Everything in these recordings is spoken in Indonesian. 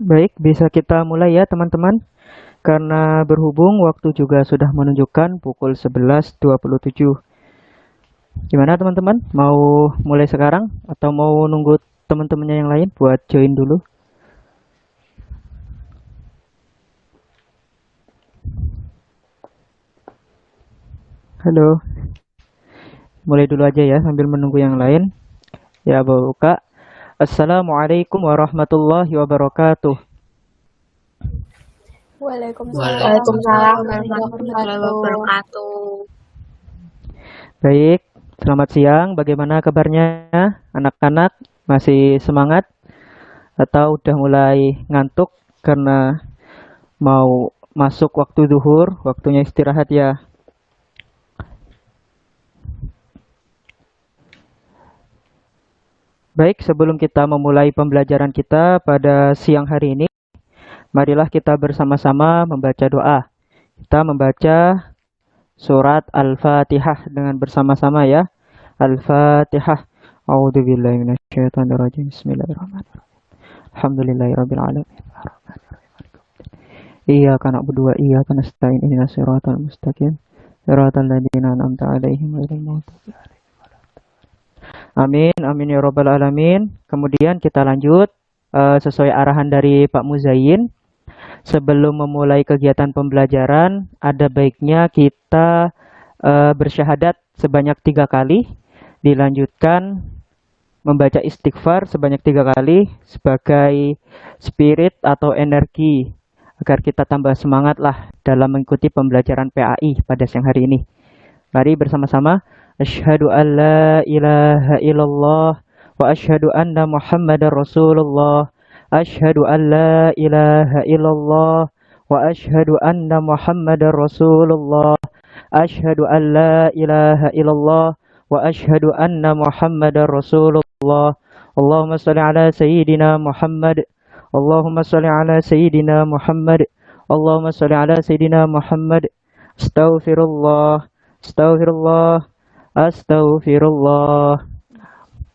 Baik, bisa kita mulai ya teman-teman. Karena berhubung waktu juga sudah menunjukkan pukul 11.27. Gimana teman-teman? Mau mulai sekarang atau mau nunggu teman-temannya yang lain buat join dulu? Halo, mulai dulu aja ya sambil menunggu yang lain. Ya, buka. Assalamualaikum warahmatullahi wabarakatuh. Waalaikumsalam Waalaikumsalam warahmatullahi warahmatullahi wabarakatuh. wabarakatuh. Baik, selamat siang. Bagaimana kabarnya anak-anak? Masih semangat atau udah mulai ngantuk karena mau masuk waktu zuhur, waktunya istirahat ya? Baik, sebelum kita memulai pembelajaran kita pada siang hari ini, marilah kita bersama-sama membaca doa. Kita membaca surat Al-Fatihah dengan bersama-sama ya. Al-Fatihah. A'udzubillahi minasyaitonirrajim. Bismillahirrahmanirrahim. Alhamdulillahirabbil alamin. Iyyaka na'budu wa iyyaka nasta'in. Ihdinas siratal mustaqim. Siratal ladzina an'amta 'alaihim ghairil maghdubi 'alaihim. Amin, amin ya robbal alamin. Kemudian kita lanjut sesuai arahan dari Pak Muzain. Sebelum memulai kegiatan pembelajaran, ada baiknya kita bersyahadat sebanyak 3 kali, dilanjutkan membaca istighfar sebanyak 3 kali sebagai spirit atau energi agar kita tambah semangat lah dalam mengikuti pembelajaran PAI pada siang hari ini. Mari bersama-sama. Asyhadu an la ilaha illallah wa asyhadu anna Muhammadar Rasulullah. Asyhadu an la ilaha illallah wa asyhadu anna Muhammadar Rasulullah. Asyhadu an la ilaha illallah wa asyhadu anna Muhammadar Rasulullah. Allahumma shalli ala sayyidina Muhammad. Allahumma shalli ala sayyidina Muhammad. Allahumma shalli ala sayyidina Muhammad. Astaghfirullah. Astaghfirullah. Astaghfirullah.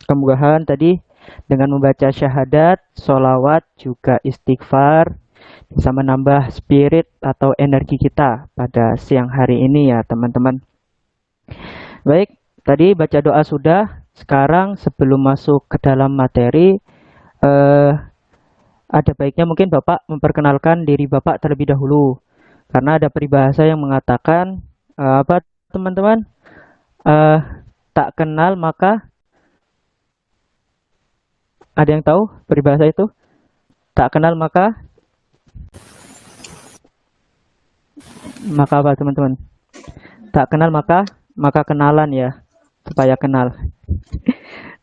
Kemudahan tadi dengan membaca syahadat, solawat, juga istighfar bisa menambah spirit atau energi kita pada siang hari ini ya teman-teman. Baik, tadi baca doa sudah. Sekarang sebelum masuk ke dalam materi, ada baiknya mungkin Bapak memperkenalkan diri Bapak terlebih dahulu. Karena ada peribahasa yang mengatakan, apa teman-teman? Tak kenal maka ada yang tahu peribahasa itu? Tak kenal maka apa teman-teman? Tak kenal maka kenalan ya, supaya kenal.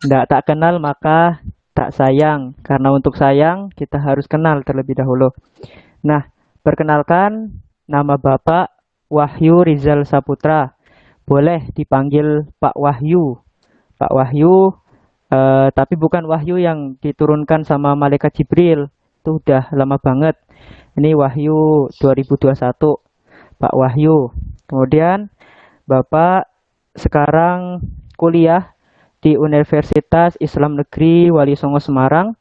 Tidak tak kenal maka tak sayang, karena untuk sayang kita harus kenal terlebih dahulu. Nah, perkenalkan, nama Bapak Wahyu Rizal Saputra. Boleh dipanggil Pak Wahyu. Pak Wahyu, tapi bukan Wahyu yang diturunkan sama Malaikat Jibril. Itu udah lama banget. Ini Wahyu 2021. Pak Wahyu. Kemudian Bapak sekarang kuliah di Universitas Islam Negeri Wali Songo Semarang,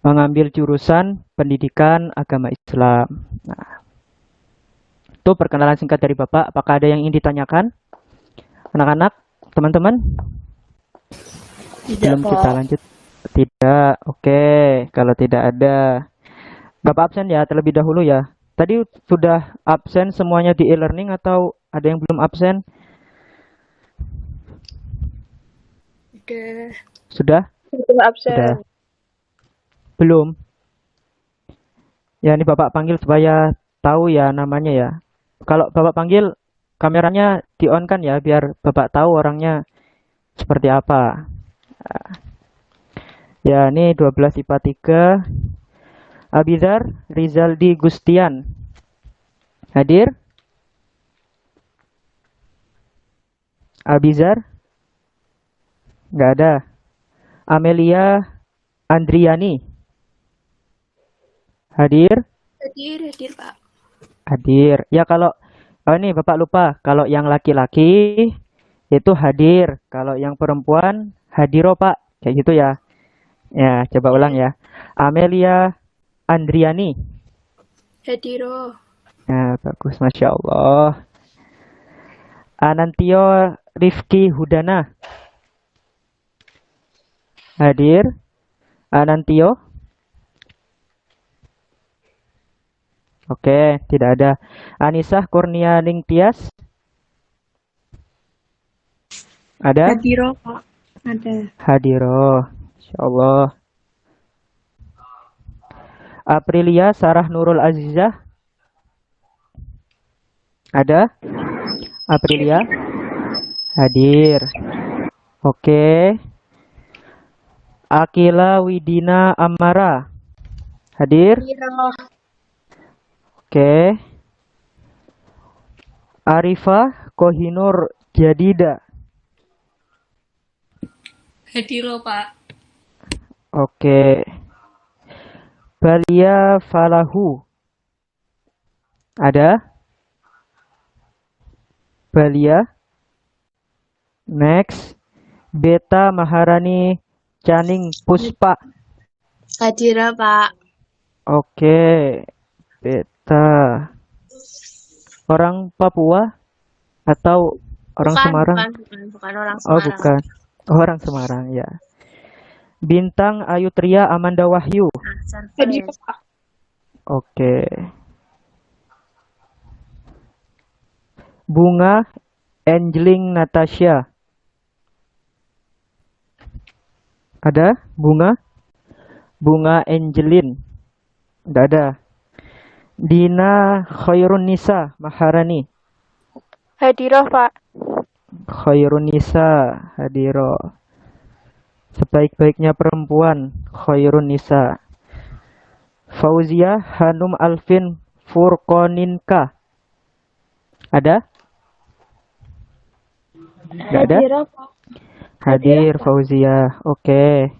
mengambil jurusan Pendidikan Agama Islam. Nah, itu perkenalan singkat dari Bapak. Apakah ada yang ingin ditanyakan? Anak-anak, teman-teman? Tidak, Belum kita Pak. lanjut. Tidak, oke. Kalau tidak ada, Bapak absen ya terlebih dahulu ya. Tadi sudah absen semuanya di e-learning atau ada yang belum absen? Udah. Sudah? Absen. Sudah. Belum. Ya, ini Bapak panggil supaya tahu ya namanya ya. Kalau Bapak panggil, kameranya di-on kan ya, biar Bapak tahu orangnya seperti apa. Ya, ini 12 IPA 3. Abizar Rizaldi Gustian. Hadir? Abizar? Nggak ada. Amelia Andriani. Hadir? Hadir, Pak. Hadir. Ya kalau ini Bapak lupa, kalau yang laki-laki itu hadir, kalau yang perempuan hadiro Pak, kayak gitu ya. Ya, coba ulang ya. Amelia Andriani. Hadiro. Nah, bagus, Masya Allah. Anantio Rifki Hudana. Hadir. Anantio. Oke, tidak ada. Anisah Kurnia Ningtyas. Ada? Hadiro, Pak. Ada. Hadiro. Insya Allah. Aprilia Sarah Nurul Azizah. Ada? Aprilia. Hadir. Oke. Akila Widina Amara. Hadir? Hadiro. Oke. Arifah Kohinur Jadida. Hadiro, Pak. Oke. Balia Falahu. Ada? Balia. Next. Beta Maharani Caning Puspa. Hadiro, Pak. Oke. Beta. Orang Papua atau orang Semarang? Bukan orang Oh, Semarang. bukan. Orang Semarang, ya. Bintang Ayutria Amanda Wahyu. Hadiro, Pak. Oke. Bunga Angeling Natasha. Ada? Bunga? Bunga Angelin. Tidak ada. Dina Khairun Nisa Maharani. Hadiro, Pak. Khairun Nisa Hadiro. Sebaik-baiknya perempuan Khairun Nisa. Fauzia Hanum Alvin Furqoninka. Ada? Tidak ada? Hadiro, Pak. Hadir Fauzia. Oke.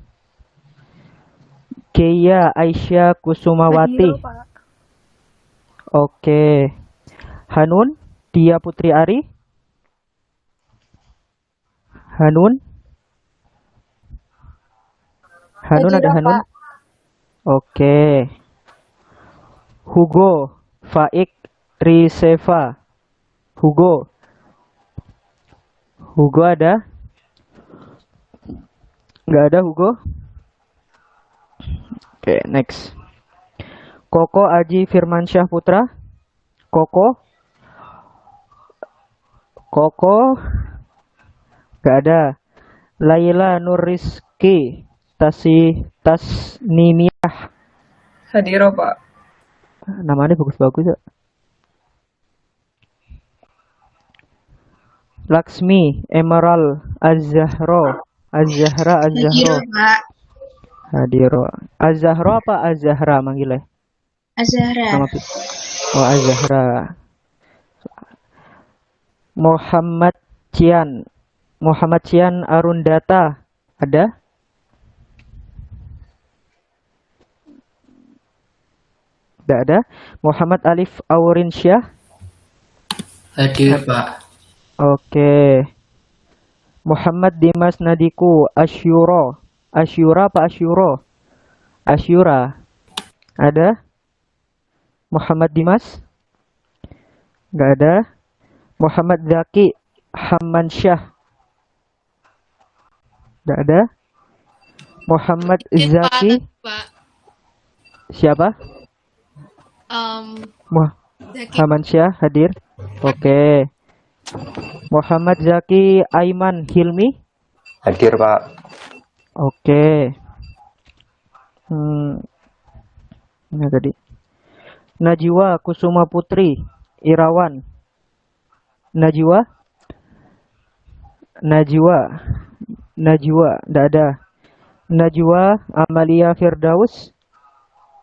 Keia Aisyah Kusumawati. Hadiro, Pak. Oke. Hanun Dia Putri Ari. Hanun. Hanun ada Hadiro, Hanun. Pak. Oke. Hugo Faik Riseva. Hugo. Hugo ada? Nggak ada Hugo. Oke, next. Koko Aji Firmansyah Putra. Koko. Koko. Nggak ada. Laila Nurrizki Tasnimiyah. Hadiro, Pak. Namanya bagus-bagus ya. Laksmi Emerald Az-Zahra. Az-Zahra. Pak. Hadiro. Az-Zahra apa Az-Zahra manggilnya? Azhara. Nama Oh, Az-Zahra. Muhammad Cian. Muhammad Cian Arundata. Ada? Tidak ada. Muhammad Alif Aurinsyah. Hadir, Pak. Oke. Muhammad Dimas Nadiku Asyuro. Asyura apa Asyuro? Asyura. Ada? Muhammad Dimas? Nggak ada. Muhammad Zaki Hamansyah. Nggak ada. Muhammad Zaki. Pak. Siapa? Zaki. Hamansyah hadir. Oke. Muhammad Zaki Aiman Hilmi. Hadir, Pak. Oke. Ini tadi. Najwa Kusuma Putri Irawan. Najwa. Najwa, tidak ada. Najwa Amalia Firdaus.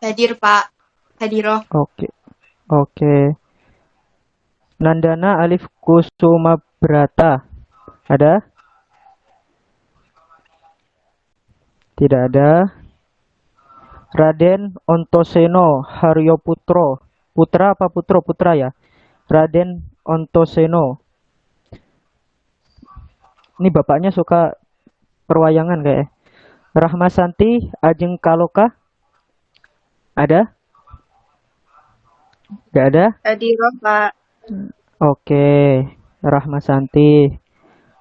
Hadir, Pak. Hadiro. Oke. Nandana Alif Kusuma Brata. Ada? Tidak ada. Raden Ontoseno Haryo Putro. Putra apa Putro? Putra ya. Raden Ontoseno. Ini bapaknya suka perwayangan kayak. Rahmasanti Ajeng Kaloka. Ada? Nggak ada? Hadiroh, Pak. Oke. Rahma Santi.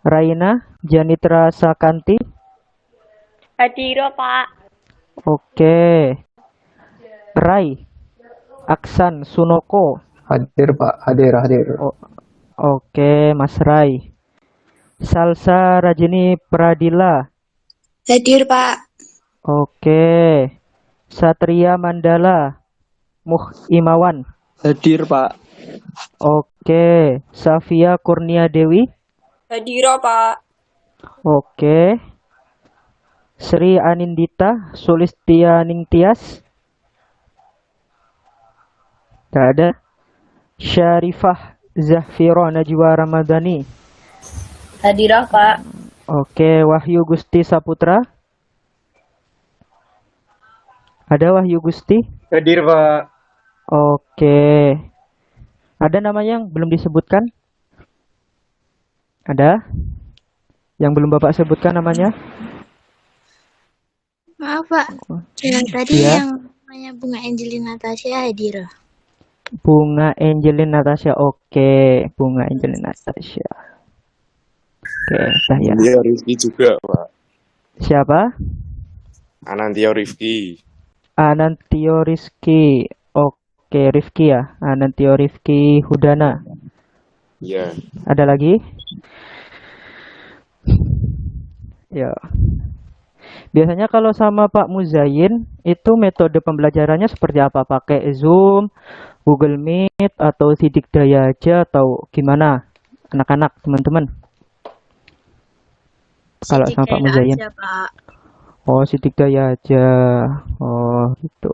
Raina Janitra Sakanti. Hadiroh, Pak. Oke. Rai Aksan Sunoko. Hadir Pak, hadir. O- Oke, Mas Rai. Salsa Rajini Pradila. Hadir, Pak. Oke. Satria Mandala Muh Imawan. Hadir, Pak. Oke. Safia Kurnia Dewi. Hadiroh, Pak. Oke. Sri Anindita Sulistianing Tias. Gak ada. Syarifah Zahfiro Najwa Ramadhani. Hadiroh, Pak. Oke. Wahyu Gusti Saputra. Ada Wahyu Gusti? Hadir, Pak. Oke. Ada namanya yang belum disebutkan? Ada? Yang belum Bapak sebutkan namanya? Maaf Pak, yang tadi Iya. yang namanya Bunga Angelina Natasha hadir. Bunga Angelin Natasha. Oke. Bunga Angelin Natasha. Oke. Saya. Anantio Rifki juga, Pak. Siapa? Anantio Rifki. Anantio Rizky. Oke, Rifki ya. Anantio Rifki Hudana. Iya. Ada lagi? Ya. Biasanya kalau sama Pak Muzayin itu metode pembelajarannya seperti apa? Pakai Zoom, Google Meet, atau sidik daya aja atau gimana? Anak-anak, teman-teman. Kalau sama Pak Muzayin. aja Pak. Oh, sidik daya aja. Oh, gitu.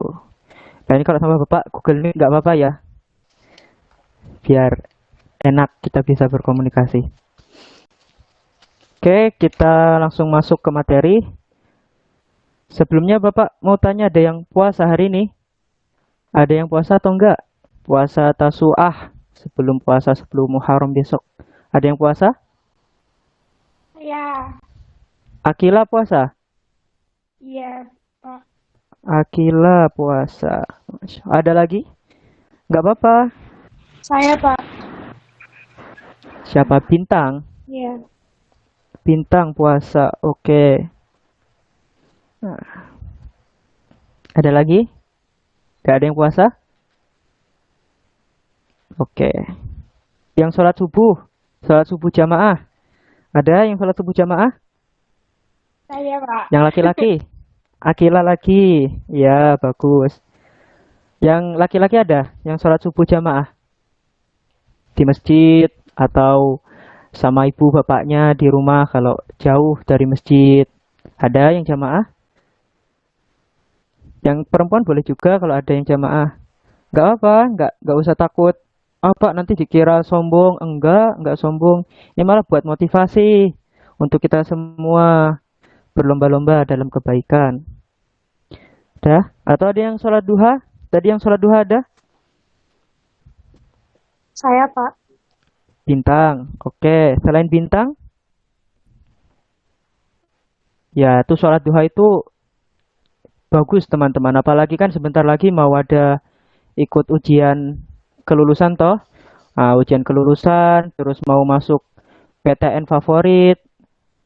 Nah, ini kalau sama Bapak Google Meet nggak apa-apa ya? Biar enak kita bisa berkomunikasi. Oke, kita langsung masuk ke materi. Sebelumnya Bapak mau tanya, ada yang puasa hari ini? Ada yang puasa atau enggak? Puasa Tasu'ah sebelum puasa 10 Muharram besok. Ada yang puasa? Ya. Akila puasa? Iya, Pak. Akila puasa. Ada lagi? Nggak apa-apa. Saya, Pak. Siapa? Bintang? Iya. Bintang puasa. Oke. Nah. Ada lagi? Gak ada yang puasa? Oke. Yang sholat subuh? Sholat subuh jamaah? Ada yang sholat subuh jamaah? Saya, Pak. Yang laki-laki? Akila lagi. Ya, bagus. Yang laki-laki ada? Yang sholat subuh jamaah? Di masjid? Atau sama ibu bapaknya di rumah kalau jauh dari masjid? Ada yang jamaah? Yang perempuan boleh juga kalau ada yang jamaah. Nggak apa, nggak usah takut. Apa nanti dikira sombong? Enggak sombong. Ini malah buat motivasi untuk kita semua berlomba-lomba dalam kebaikan. Ada? Atau ada yang sholat duha? Tadi yang sholat duha ada? Saya, Pak. Bintang. Oke, selain bintang? Ya, itu sholat duha itu bagus teman-teman. Apalagi kan sebentar lagi mau ada ikut ujian kelulusan toh. Nah, ujian kelulusan, terus mau masuk PTN favorit,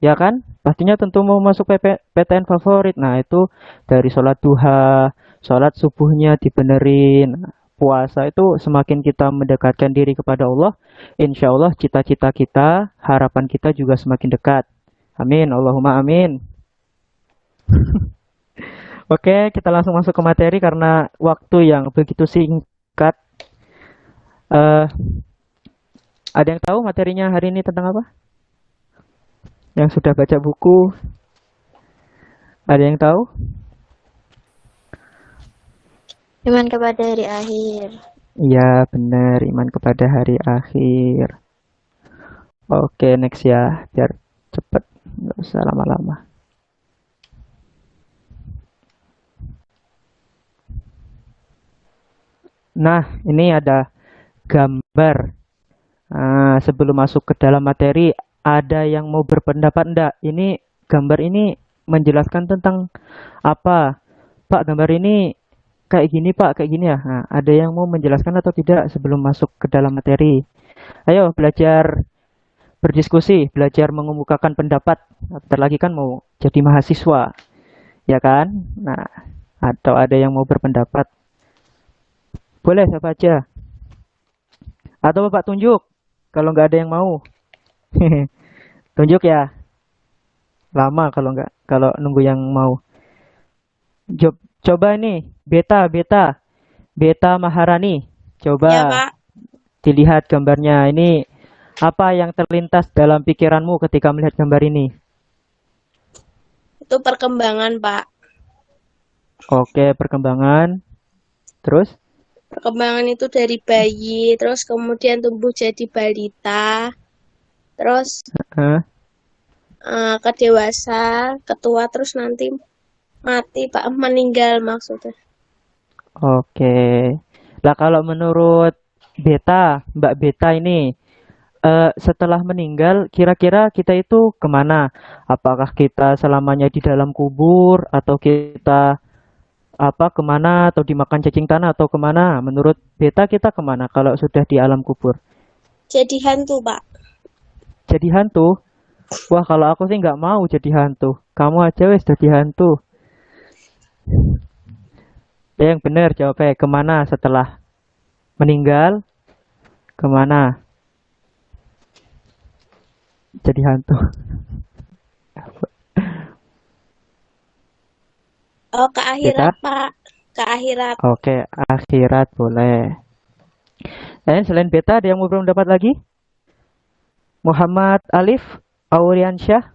ya kan? Pastinya tentu mau masuk PTN favorit. Nah, itu dari sholat duha, sholat subuhnya dibenerin. Puasa itu semakin kita mendekatkan diri kepada Allah, insya Allah cita-cita kita, harapan kita juga semakin dekat. Amin, Allahumma amin. Oke, kita langsung masuk ke materi karena waktu yang begitu singkat. Eh, ada yang tahu materinya hari ini tentang apa? Yang sudah baca buku, ada yang tahu? Iman kepada hari akhir. Iya, benar, iman kepada hari akhir. Oke, next ya, biar cepet, nggak usah lama-lama. Nah, ini ada gambar. Nah, sebelum masuk ke dalam materi, ada yang mau berpendapat enggak? Ini gambar ini menjelaskan tentang apa? Pak, gambar ini kayak gini Pak, kayak gini ya. Nah, ada yang mau menjelaskan atau tidak sebelum masuk ke dalam materi? Ayo belajar berdiskusi, belajar mengemukakan pendapat. Bentar lagi kan mau jadi mahasiswa, ya kan? Nah, atau ada yang mau berpendapat? Boleh siapa aja. Atau Bapak tunjuk kalau nggak ada yang mau. Tunjuk ya. Lama kalau nggak, kalau nunggu yang mau. Coba nih, Beta Maharani. Coba Ya, Pak. dilihat gambarnya. Ini apa yang terlintas dalam pikiranmu ketika melihat gambar ini? Itu perkembangan, Pak. Oke, perkembangan. Terus? Perkembangan itu dari bayi, terus kemudian tumbuh jadi balita, terus Eh, ke dewasa, ketua, terus nanti mati, Pak. Meninggal maksudnya. Oke. Lah kalau menurut Mbak Beta ini, setelah meninggal, kira-kira kita itu kemana? Apakah kita selamanya di dalam kubur, atau kita kemana, atau dimakan cacing tanah, atau kemana? Menurut Beta kita kemana kalau sudah di alam kubur? Jadi hantu, Pak. Jadi hantu? Wah, kalau aku sih nggak mau jadi hantu. Kamu aja wes jadi hantu. Yang benar jawabnya kemana setelah meninggal? Kemana? Jadi hantu. Oh, ke akhirat, Beta? Pak. Ke akhirat. Oke, akhirat boleh. Dan selain Beta ada yang mau berpendapat lagi? Muhammad Alif Auriansyah?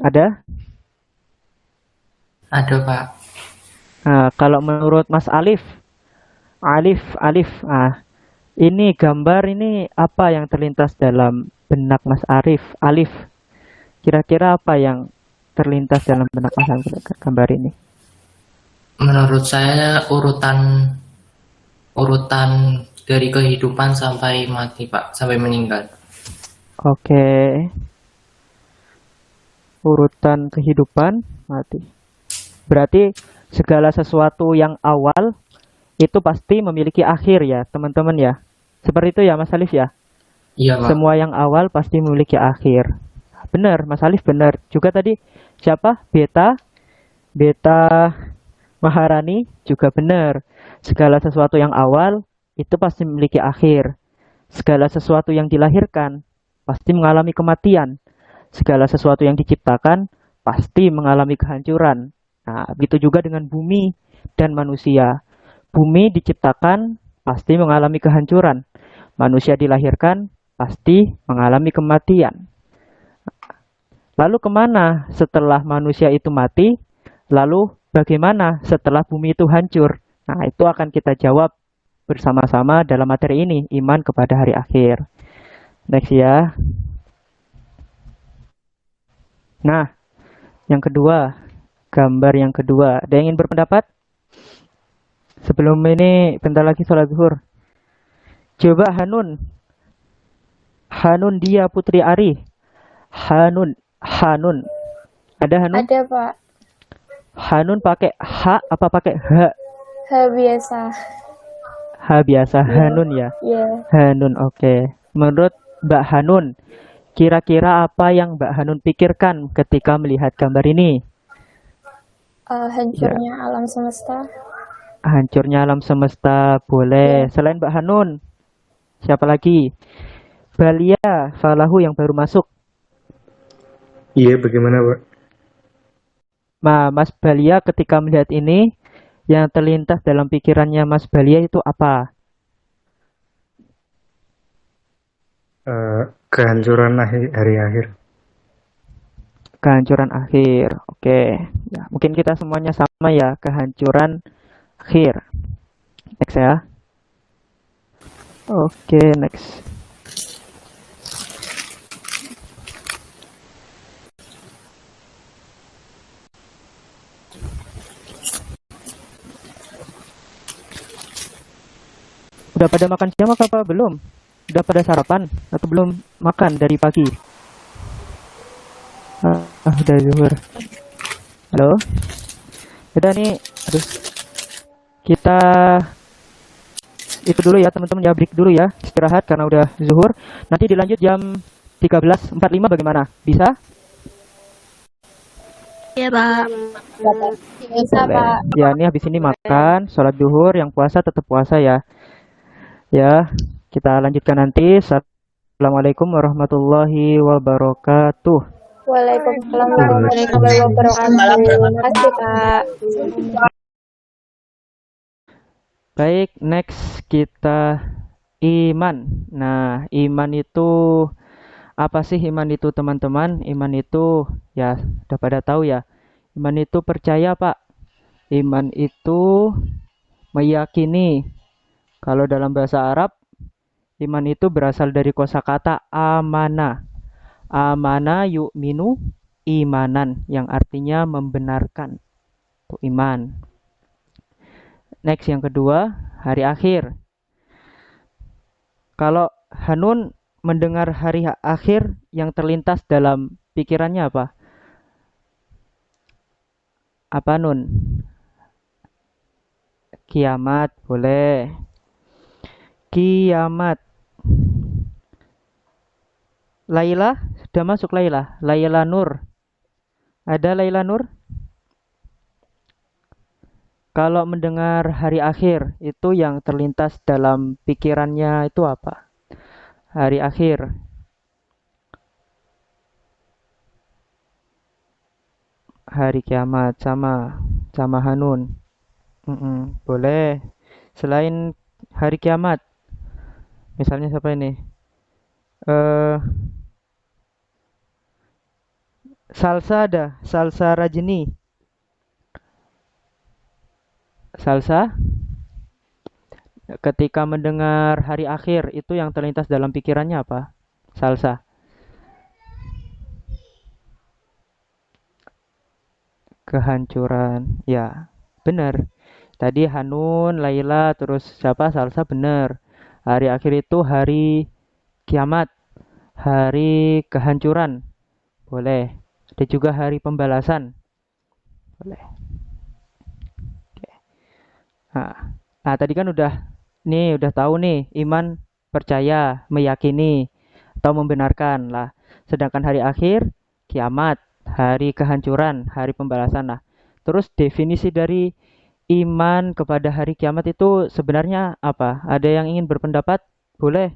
Ada? Ada, Pak. Nah, kalau menurut Mas Alif, ini gambar ini apa yang terlintas dalam benak Mas Alif? Kira-kira apa yang terlintas dalam benak Mas Alif gambar ini? Menurut saya urutan dari kehidupan sampai mati, Pak, sampai meninggal. Oke. Urutan kehidupan mati. Berarti segala sesuatu yang awal itu pasti memiliki akhir ya, teman-teman ya. Seperti itu ya, Mas Alif ya. Iya, Pak. Semua yang awal pasti memiliki akhir. Benar, Mas Alif benar. Juga tadi siapa? Beta Maharani juga benar. Segala sesuatu yang awal itu pasti memiliki akhir. Segala sesuatu yang dilahirkan pasti mengalami kematian. Segala sesuatu yang diciptakan pasti mengalami kehancuran. Nah, begitu juga dengan bumi dan manusia. Bumi diciptakan pasti mengalami kehancuran. Manusia dilahirkan pasti mengalami kematian. Lalu kemana setelah manusia itu mati? Lalu bagaimana setelah bumi itu hancur? Nah, itu akan kita jawab bersama-sama dalam materi ini, iman kepada hari akhir. Next ya. Nah, yang kedua, gambar yang kedua. Ada yang ingin berpendapat? Sebelum ini, bentar lagi sholat zuhur. Coba Hanun dia Putri Ari. Hanun. Ada Hanun? Ada, Pak. Hanun pakai H apa pakai H? H biasa. H biasa, Hanun ya. Iya. Hanun, oke. Menurut Mbak Hanun, kira-kira apa yang Mbak Hanun pikirkan ketika melihat gambar ini? Hancurnya alam semesta. Hancurnya alam semesta, boleh. Selain Mbak Hanun, siapa lagi? Balia Falahu yang baru masuk. Iya, bagaimana, Pak? Mas Balia ketika melihat ini, yang terlintas dalam pikirannya Mas Balia itu apa? Kehancuran hari akhir. Kehancuran akhir, oke. Ya, mungkin kita semuanya sama ya, kehancuran akhir. Next ya. Oke, next. Udah pada makan siang apa belum? Udah pada sarapan atau belum makan dari pagi? Udah zuhur. Halo? Udah nih, aduh. Kita itu dulu ya teman-teman ya, break dulu ya, istirahat karena udah zuhur. Nanti dilanjut jam 13.45 bagaimana? Bisa? Iya, Pak. Bisa, Boleh. Pak. Ya, ini habis ini makan, sholat duhur, yang puasa tetap puasa ya. Ya, kita lanjutkan nanti. Assalamualaikum warahmatullahi wabarakatuh. Waalaikumsalam warahmatullahi wabarakatuh. Terima kasih, Pak. Baik, next kita iman. Nah, iman itu apa sih iman itu teman-teman? Iman itu ya udah pada tahu ya. Iman itu percaya, Pak. Iman itu meyakini. Kalau dalam bahasa Arab, iman itu berasal dari kosakata amana. Amana yu'minu imanan, yang artinya membenarkan. Itu iman. Next yang kedua, hari akhir. Kalau Hanun mendengar hari akhir, yang terlintas dalam pikirannya apa? Apa Nun? Kiamat, boleh. Kiamat. Laila, sudah masuk Laila. Laila Nur. Ada Laila Nur? Kalau mendengar hari akhir, itu yang terlintas dalam pikirannya itu apa? Hari akhir. Hari kiamat, sama Hanun. Boleh. Selain hari kiamat, misalnya siapa ini? Salsa ada, Salsa Rajini. Salsa, ketika mendengar hari akhir, itu yang terlintas dalam pikirannya apa? Salsa. Kehancuran. Ya, benar. Tadi Hanun, Laila, terus siapa? Salsa, benar. Hari akhir itu hari kiamat, hari kehancuran. Boleh. Ada juga hari pembalasan. Boleh. Oke. Nah, tadi kan udah tahu nih, iman percaya, meyakini atau membenarkan lah. Sedangkan hari akhir, kiamat, hari kehancuran, hari pembalasan lah. Terus definisi dari iman kepada hari kiamat itu sebenarnya apa? Ada yang ingin berpendapat? Boleh.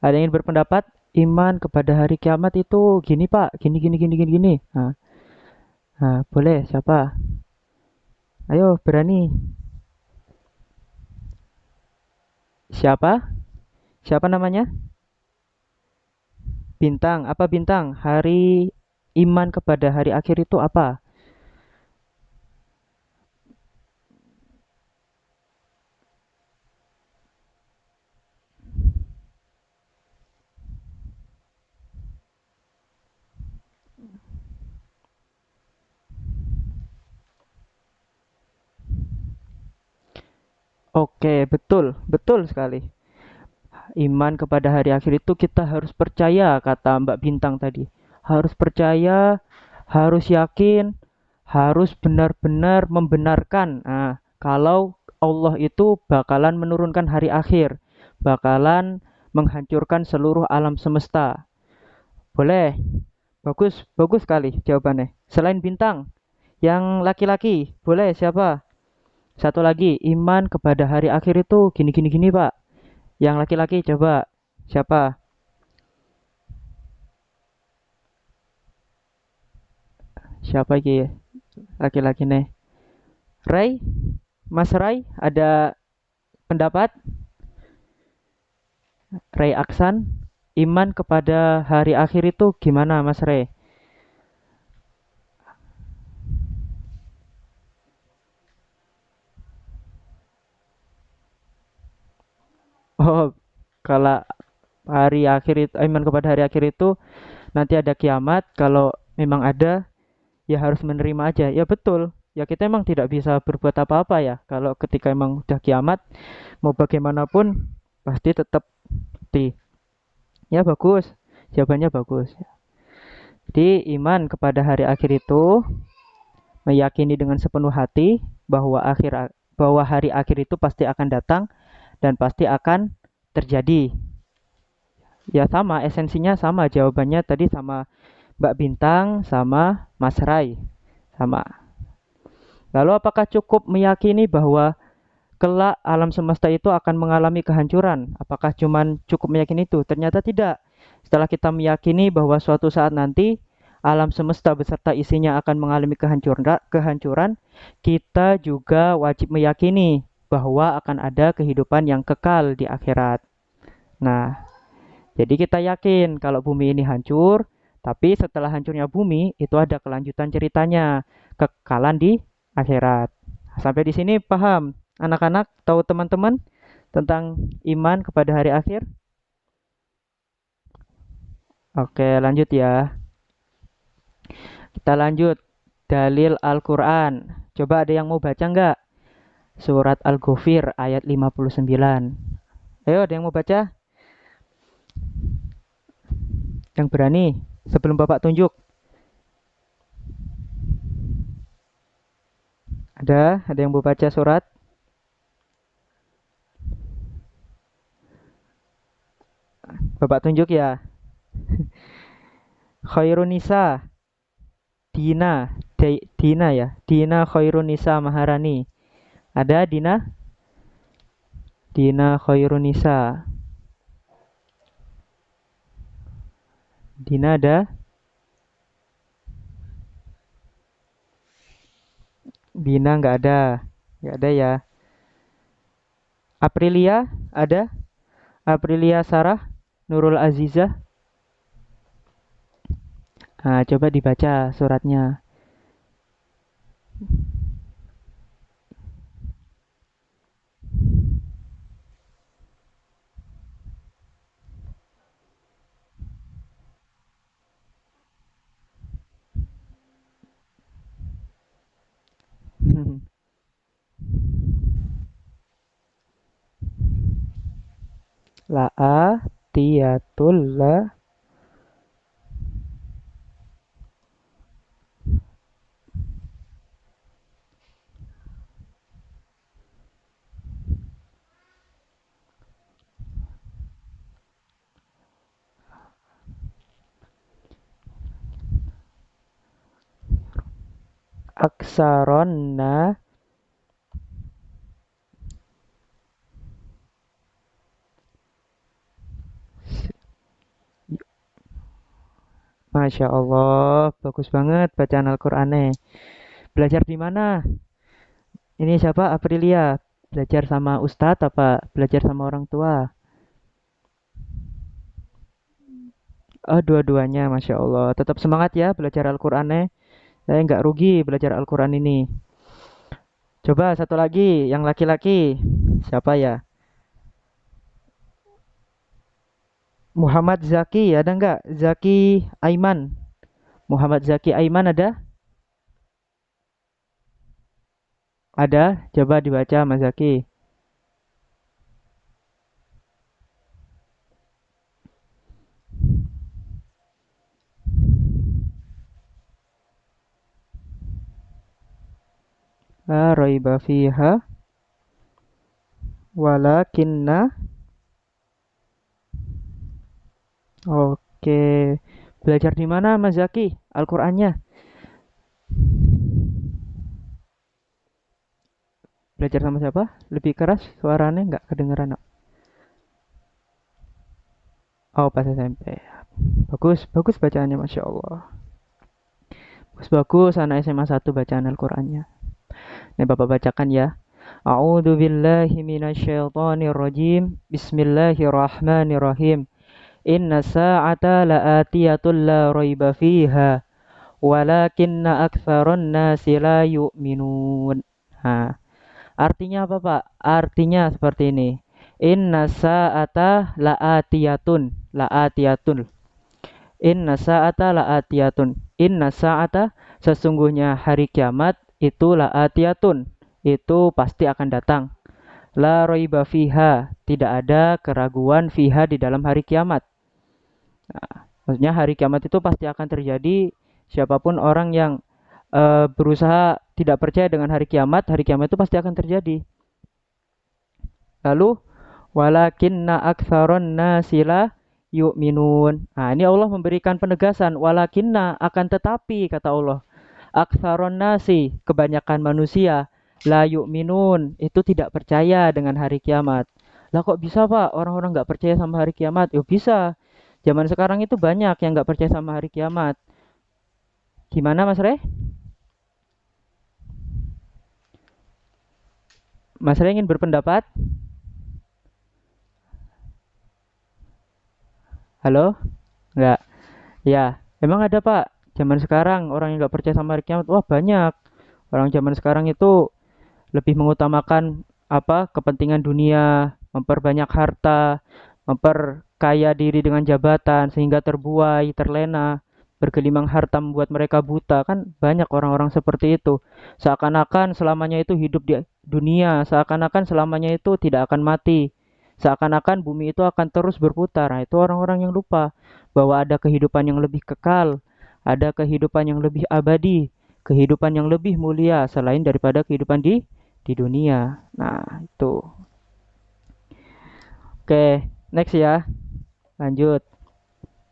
Ada yang ingin berpendapat? Iman kepada hari kiamat itu gini Pak, gini. Nah, boleh, siapa? Ayo, berani. Siapa? Siapa namanya? Bintang. Apa Bintang? Hari iman kepada hari akhir itu apa? Oke, betul sekali. Iman kepada hari akhir itu kita harus percaya, kata Mbak Bintang tadi. Harus percaya, harus yakin, harus benar-benar membenarkan. Nah, kalau Allah itu bakalan menurunkan hari akhir, bakalan menghancurkan seluruh alam semesta. Boleh? Bagus sekali jawabannya. Selain Bintang, yang laki-laki, boleh siapa? Satu lagi, iman kepada hari akhir itu gini, Pak. Yang laki-laki coba. Siapa? Siapa lagi laki-laki nih? Ray? Mas Ray, ada pendapat? Ray Aksan, iman kepada hari akhir itu gimana Mas Ray? Oh, kalau hari akhir itu, iman kepada hari akhir itu nanti ada kiamat, kalau memang ada ya harus menerima aja. Ya betul. Ya kita emang tidak bisa berbuat apa-apa ya. Kalau ketika emang udah kiamat, mau bagaimanapun pasti tetap di. Ya bagus. Jawabannya bagus. Jadi iman kepada hari akhir itu meyakini dengan sepenuh hati bahwa hari akhir itu pasti akan datang dan pasti akan terjadi. Ya sama, esensinya sama, jawabannya tadi sama Mbak Bintang sama Mas Rai. Sama. Lalu apakah cukup meyakini bahwa kelak alam semesta itu akan mengalami kehancuran? Apakah cuman cukup meyakini itu? Ternyata tidak. Setelah kita meyakini bahwa suatu saat nanti alam semesta beserta isinya akan mengalami kehancuran, kita juga wajib meyakini bahwa akan ada kehidupan yang kekal di akhirat. Nah, jadi kita yakin kalau bumi ini hancur, tapi setelah hancurnya bumi itu ada kelanjutan ceritanya, kekekalan di akhirat. Sampai di sini paham? Anak-anak, tahu teman-teman tentang iman kepada hari akhir? Oke, lanjut ya. Kita lanjut. Dalil Al-Quran. Coba ada yang mau baca nggak? Surat Al-Ghafir ayat 59. Ayo, ada yang mau baca? Yang berani? Sebelum Bapak tunjuk. Ada yang mau baca surat? Bapak tunjuk ya. Khairun Nisa. Dina ya. Dina Khairun Nisa Maharani. Ada Dina? Dina Khairun Nisa. Dina ada? Dina nggak ada. Nggak ada ya. Aprilia ada? Aprilia Sarah Nurul Azizah. Nah, coba dibaca suratnya. La'atiyatul la. Aksaronna. Masya Allah, bagus banget bacaan Al-Qur'annya. Belajar di mana? Ini siapa? Aprilia. Belajar sama Ustadz apa belajar sama orang tua? Oh, dua-duanya, Masya Allah. Tetap semangat ya belajar Al-Qur'annya. Saya nggak rugi belajar Al-Qur'an ini. Coba satu lagi, yang laki-laki. Siapa ya? Muhammad Zaki, ada nggak? Zaki Aiman. Muhammad Zaki Aiman ada? Ada? Coba dibaca Mas Zaki. La raiba fiha walakinna. Oke. Belajar di mana Mas Zaki? Al-Qur'annya. Belajar sama siapa? Lebih keras suaranya nggak kedengeran. Oh, pas SMP. Bagus, bagus bacaannya Masya Allah. Bagus, anak SMA 1 bacaan Al-Qur'annya. Nih Bapak bacakan ya. A'udzu billahi minasyaitonir rajim. Bismillahirrahmanirrahim. Inna sa'ata la'atiyatul la raiba fiha walakinna aktsaron nasi la yu'minun. Nah, artinya apa, Pak? Artinya seperti ini. Inna sa'ata la'atiyatun. La'atiyatun. Inna sa'ata la'atiyatun. Inna sa'ata, sesungguhnya hari kiamat itu la'atiyatun, itu pasti akan datang. La raiba fiha, tidak ada keraguan fiha di dalam hari kiamat. Nah, Maksudnya hari kiamat itu pasti akan terjadi. Siapapun orang yang berusaha tidak percaya dengan hari kiamat itu pasti akan terjadi. Lalu walakinna aktsaron nasi la yu'minun. Nah, ini Allah memberikan penegasan walakinna, akan tetapi kata Allah, aktsaron nasi, kebanyakan manusia, la yu'minun, itu tidak percaya dengan hari kiamat. Lah kok bisa Pak orang-orang nggak percaya sama hari kiamat? Ya bisa. Zaman sekarang itu banyak yang nggak percaya sama hari kiamat. Gimana Mas Re? Mas Re ingin berpendapat? Halo? Enggak. Ya, emang ada Pak. Zaman sekarang orang yang nggak percaya sama hari kiamat, wah banyak. Orang zaman sekarang itu lebih mengutamakan kepentingan dunia, memperbanyak harta, memperkaya diri dengan jabatan sehingga terbuai, terlena, bergelimang harta membuat mereka buta. Kan banyak orang-orang seperti itu. Seakan-akan selamanya itu hidup di dunia, seakan-akan selamanya itu tidak akan mati. Seakan-akan bumi itu akan terus berputar. Nah, itu orang-orang yang lupa bahwa ada kehidupan yang lebih kekal, ada kehidupan yang lebih abadi, kehidupan yang lebih mulia selain daripada kehidupan di dunia. Nah, itu. Oke, next ya. Lanjut.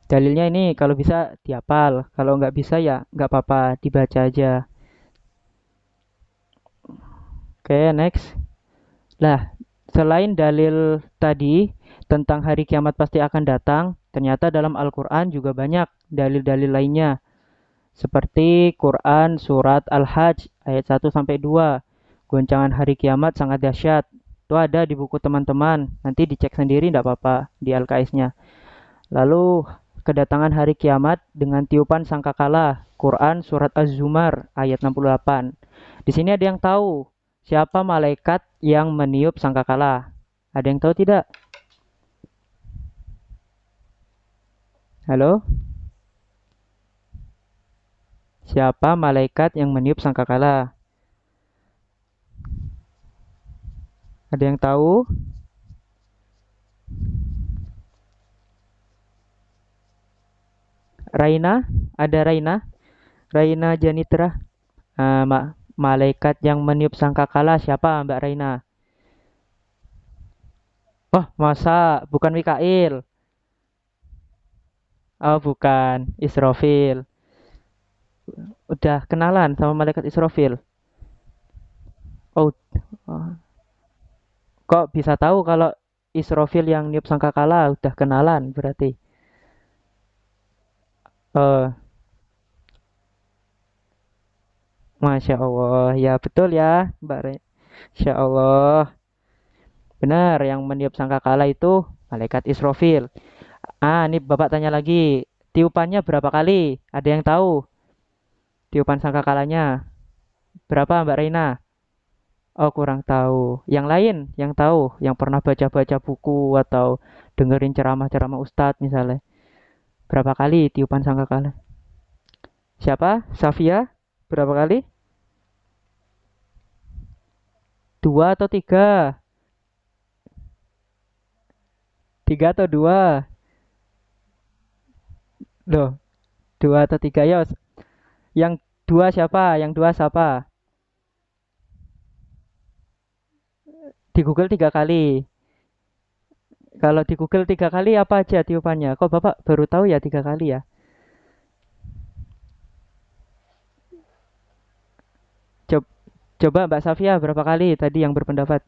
Dalilnya ini kalau bisa dihafal, kalau nggak bisa ya nggak apa-apa, dibaca aja. Oke, next. Lah, selain dalil tadi tentang hari kiamat pasti akan datang, ternyata dalam Al-Quran juga banyak dalil-dalil lainnya. Seperti Quran surat Al-Hajj ayat 1-2. Goncangan hari kiamat sangat dahsyat. Itu ada di buku teman-teman. Nanti dicek sendiri tidak apa-apa di LKS-nya. Lalu kedatangan hari kiamat dengan tiupan sangkakala. Quran surat Az-Zumar ayat 68. Di sini ada yang tahu siapa malaikat yang meniup sangkakala? Ada yang tahu tidak? Halo? Siapa malaikat yang meniup sangkakala? Ada yang tahu? Raina? Ada Raina? Raina Janitra? Malaikat yang meniup sangkakala siapa Mbak Raina? Oh, masa bukan Mikail? Oh, bukan. Israfil. Udah kenalan sama malaikat Israfil? Oh, kok bisa tahu kalau Israfil yang niup sangkakala? Udah kenalan berarti. Masya Allah, ya betul ya Mbak Re. Masya Allah. Benar, yang meniup sangkakala itu malaikat Israfil. Ini Bapak tanya lagi. Tiupannya berapa kali? Ada yang tahu? Tiupan sangkakalanya berapa Mbak Reina? Oh, kurang tahu. Yang lain yang tahu, yang pernah baca-baca buku atau dengerin ceramah-ceramah Ustadz misalnya. Berapa kali tiupan sangkakala? Siapa? Safia? Berapa kali? 2 atau 3? 3 atau 2? Loh, 2 atau 3 ya? Yang 2 siapa? Yang 2 siapa? Di Google 3 kali. Kalau di Google 3 kali apa aja tiupannya? Kok Bapak baru tahu ya 3 kali ya? Coba Mbak Safia berapa kali tadi yang berpendapat?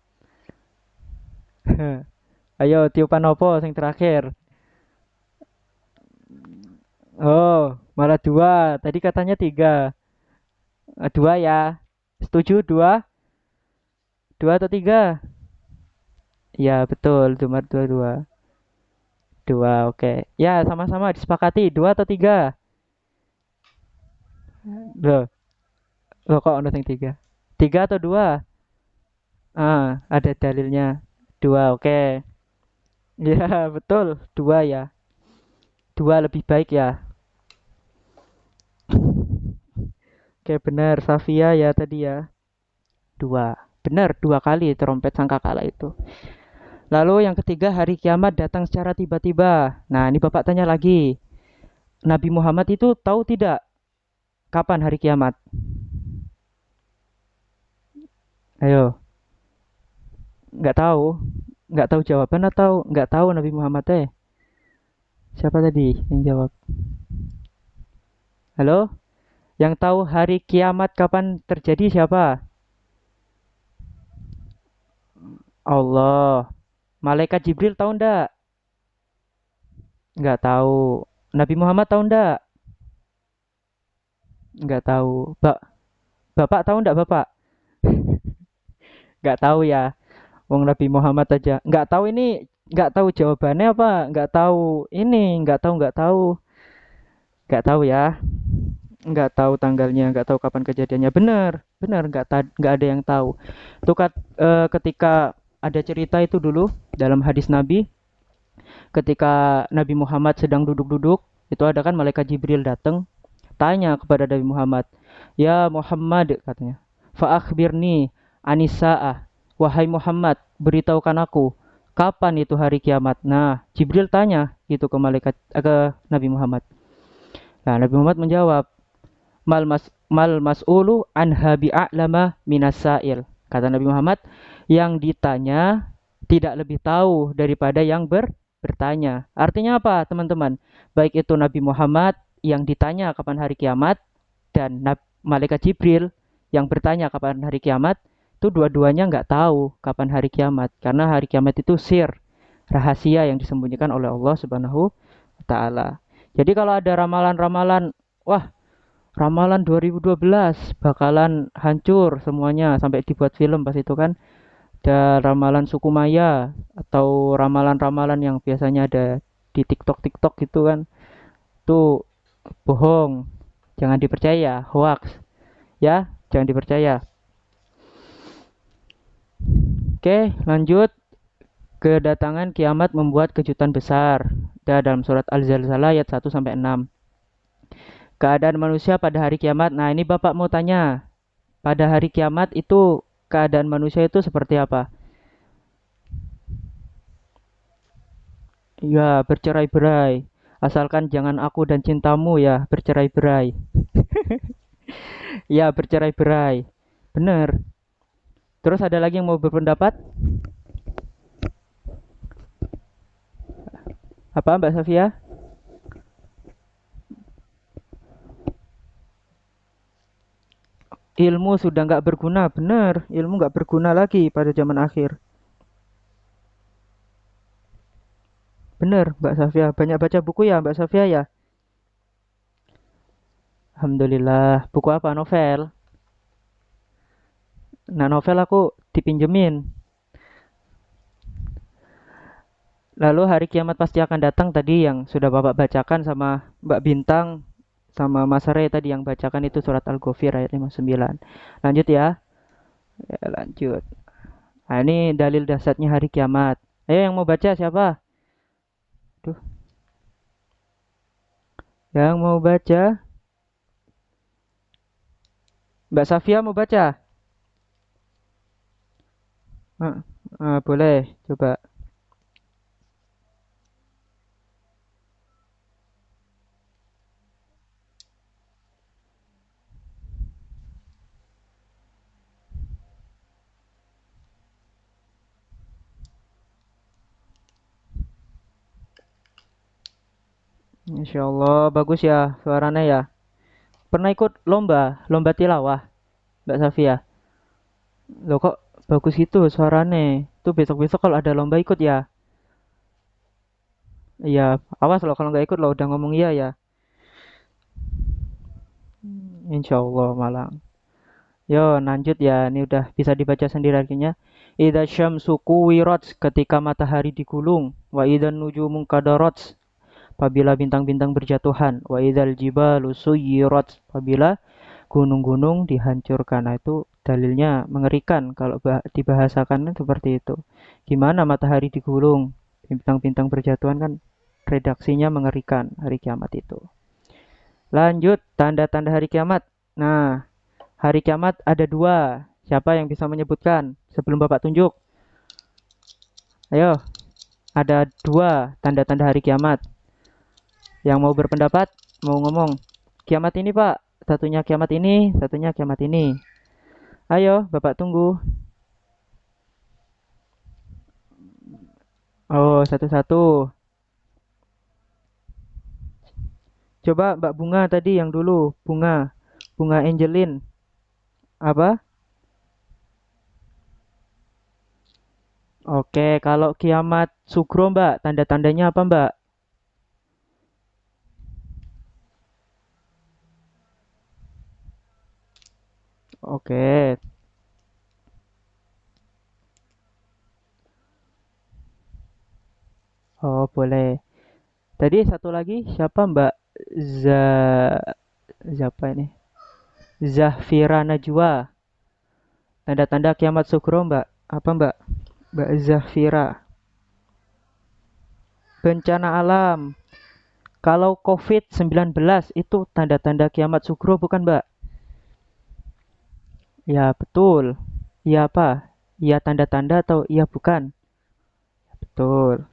Ayo tiupan opo yang terakhir? Oh, malah 2. Tadi katanya 3. 2 ya. Setuju 2? 2 atau 3? Ya betul, cuma 2. 2, oke. Ya sama-sama disepakati 2 atau 3? Loh kok ada yang 3? 3 atau 2? Ada dalilnya. 2, oke. Ya betul, 2 ya. 2 lebih baik ya. Oke, benar Safia ya tadi ya. 2. Benar, 2 kali trompet sangkakala itu. Lalu yang ketiga, hari kiamat datang secara tiba-tiba. Nah, ini Bapak tanya lagi. Nabi Muhammad itu tahu tidak kapan hari kiamat? Ayo, nggak tahu, nggak tahu jawaban atau nggak tahu Nabi Muhammad teh? Siapa tadi yang jawab? Halo, yang tahu hari kiamat kapan terjadi siapa? Allah. Malaikat Jibril tahu ndak? Nggak tahu. Nabi Muhammad tahu ndak? Nggak tahu. Bapak tahu ndak bapak? Nggak tahu ya. Wong Nabi Muhammad aja. Nggak tahu ini, nggak tahu jawabannya apa? Nggak tahu ini, nggak tahu ya. Nggak tahu tanggalnya, nggak tahu kapan kejadiannya. Bener, nggak ada yang tahu. Itu ketika ada cerita itu dulu dalam hadis Nabi, ketika Nabi Muhammad sedang duduk-duduk, itu ada kan malaikat Jibril datang, tanya kepada Nabi Muhammad, ya Muhammad katanya, fa'akhbirni anisa'ah, wahai Muhammad, beritahukan aku kapan itu hari kiamat. Nah, Jibril tanya itu ke Nabi Muhammad. Nah, Nabi Muhammad menjawab, mal mas'ulu anha bi'a'lama minas sa'il. Kata Nabi Muhammad, yang ditanya tidak lebih tahu daripada yang bertanya. Artinya apa, teman-teman? Baik itu Nabi Muhammad yang ditanya kapan hari kiamat dan malaikat Jibril yang bertanya kapan hari kiamat, itu dua-duanya nggak tahu kapan hari kiamat, karena hari kiamat itu rahasia yang disembunyikan oleh Allah Subhanahu wa taala. Jadi kalau ada ramalan-ramalan, wah, ramalan 2012 bakalan hancur semuanya sampai dibuat film pas itu kan. Ada ramalan suku Maya atau ramalan-ramalan yang biasanya ada di TikTok gitu kan. Itu bohong. Jangan dipercaya, hoax. Ya, jangan dipercaya. Oke, lanjut. Kedatangan kiamat membuat kejutan besar. Dalam surat Al-Zalzalah ayat 1 sampai 6. Keadaan manusia pada hari kiamat. Nah, ini Bapak mau tanya. Pada hari kiamat itu keadaan manusia itu seperti apa? Ya, bercerai-berai. Asalkan jangan aku dan cintamu ya, bercerai-berai. Ya, bercerai-berai. Bener. Terus ada lagi yang mau berpendapat? Apa Mbak Safia? Ilmu sudah nggak berguna, bener. Ilmu nggak berguna lagi pada zaman akhir. Bener, Mbak Safia. Banyak baca buku ya, Mbak Safia ya? Alhamdulillah. Buku apa? Novel? Nah, novel aku dipinjemin. Lalu hari kiamat pasti akan datang tadi yang sudah Bapak bacakan sama Mbak Bintang sama Mas Ray tadi yang bacakan itu surat Al-Ghafir ayat 59. Lanjut ya. Ya, lanjut. Nah, ini dalil dahsyatnya hari kiamat. Ayo yang mau baca siapa? Tuh. Yang mau baca? Mbak Safia mau baca? Boleh, coba. Insya Allah bagus ya suaranya ya. Pernah ikut lomba tilawah, Mbak Safia? Loh kok bagus itu suaranya? Tuh besok-besok kalau ada lomba ikut ya. Iya, awas loh kalau nggak ikut loh udah ngomong iya ya. Insya Allah malang. Yo lanjut ya, ini udah bisa dibaca sendiri artinya. Idza syamsu kuwirat ketika matahari digulung, wa idzan nujumu kadarat apabila bintang-bintang berjatuhan, wa idzal jibalu suyirat apabila gunung-gunung dihancurkan. Nah, itu dalilnya mengerikan kalau dibahasakan seperti itu. Gimana matahari digulung, bintang-bintang berjatuhan kan redaksinya mengerikan hari kiamat itu. Lanjut, tanda-tanda hari kiamat. Nah, hari kiamat ada dua. Siapa yang bisa menyebutkan sebelum Bapak tunjuk? Ayo, ada dua tanda-tanda hari kiamat. Yang mau berpendapat? mau ngomong. Kiamat ini, Pak. Satunya kiamat ini, satunya kiamat ini. Ayo, Bapak tunggu. Oh, satu-satu. Coba Mbak Bunga tadi yang dulu. Bunga. Bunga Angelin. Apa? Oke, kalau kiamat sugro, Mbak, tanda-tandanya apa, Mbak? Oke. Oh, boleh. Tadi satu lagi siapa, Mbak? Za Siapa ini? Zahfira Najwa. Tanda-tanda kiamat sugro, Mbak. Apa, Mbak? Mbak Zahfira. Bencana alam. Kalau COVID-19 itu tanda-tanda kiamat sugro bukan, Mbak? Ya, betul. Iya apa? Iya tanda-tanda atau iya bukan? Betul.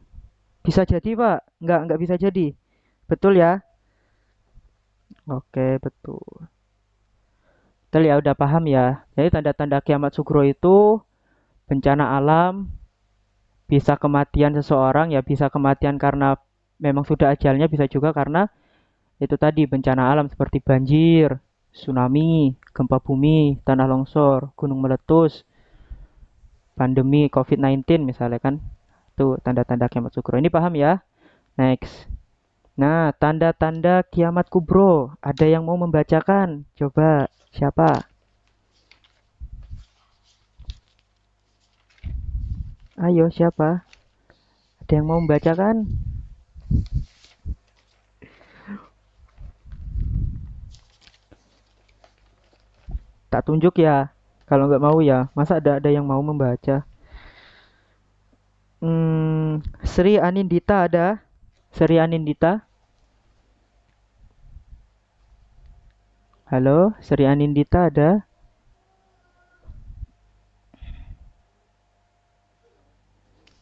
Bisa jadi, Pak. Nggak bisa jadi. Betul ya? Oke, betul. Betul ya, udah paham ya. Jadi tanda-tanda kiamat sugro itu bencana alam, bisa kematian seseorang, ya bisa kematian karena memang sudah ajalnya, bisa juga karena itu tadi bencana alam seperti banjir, tsunami, gempa bumi, tanah longsor, gunung meletus, pandemi COVID-19 misalnya kan. Itu tanda-tanda kiamat sugro. Ini paham ya? Next. Nah, tanda-tanda kiamat kubro. Ada yang mau membacakan? Coba, siapa? Ayo, siapa? Ada yang mau membacakan? Tak tunjuk ya. Kalau nggak mau ya. Masa ada yang mau membaca? Sri Anindita ada? Sri Anindita? Halo, Sri Anindita ada?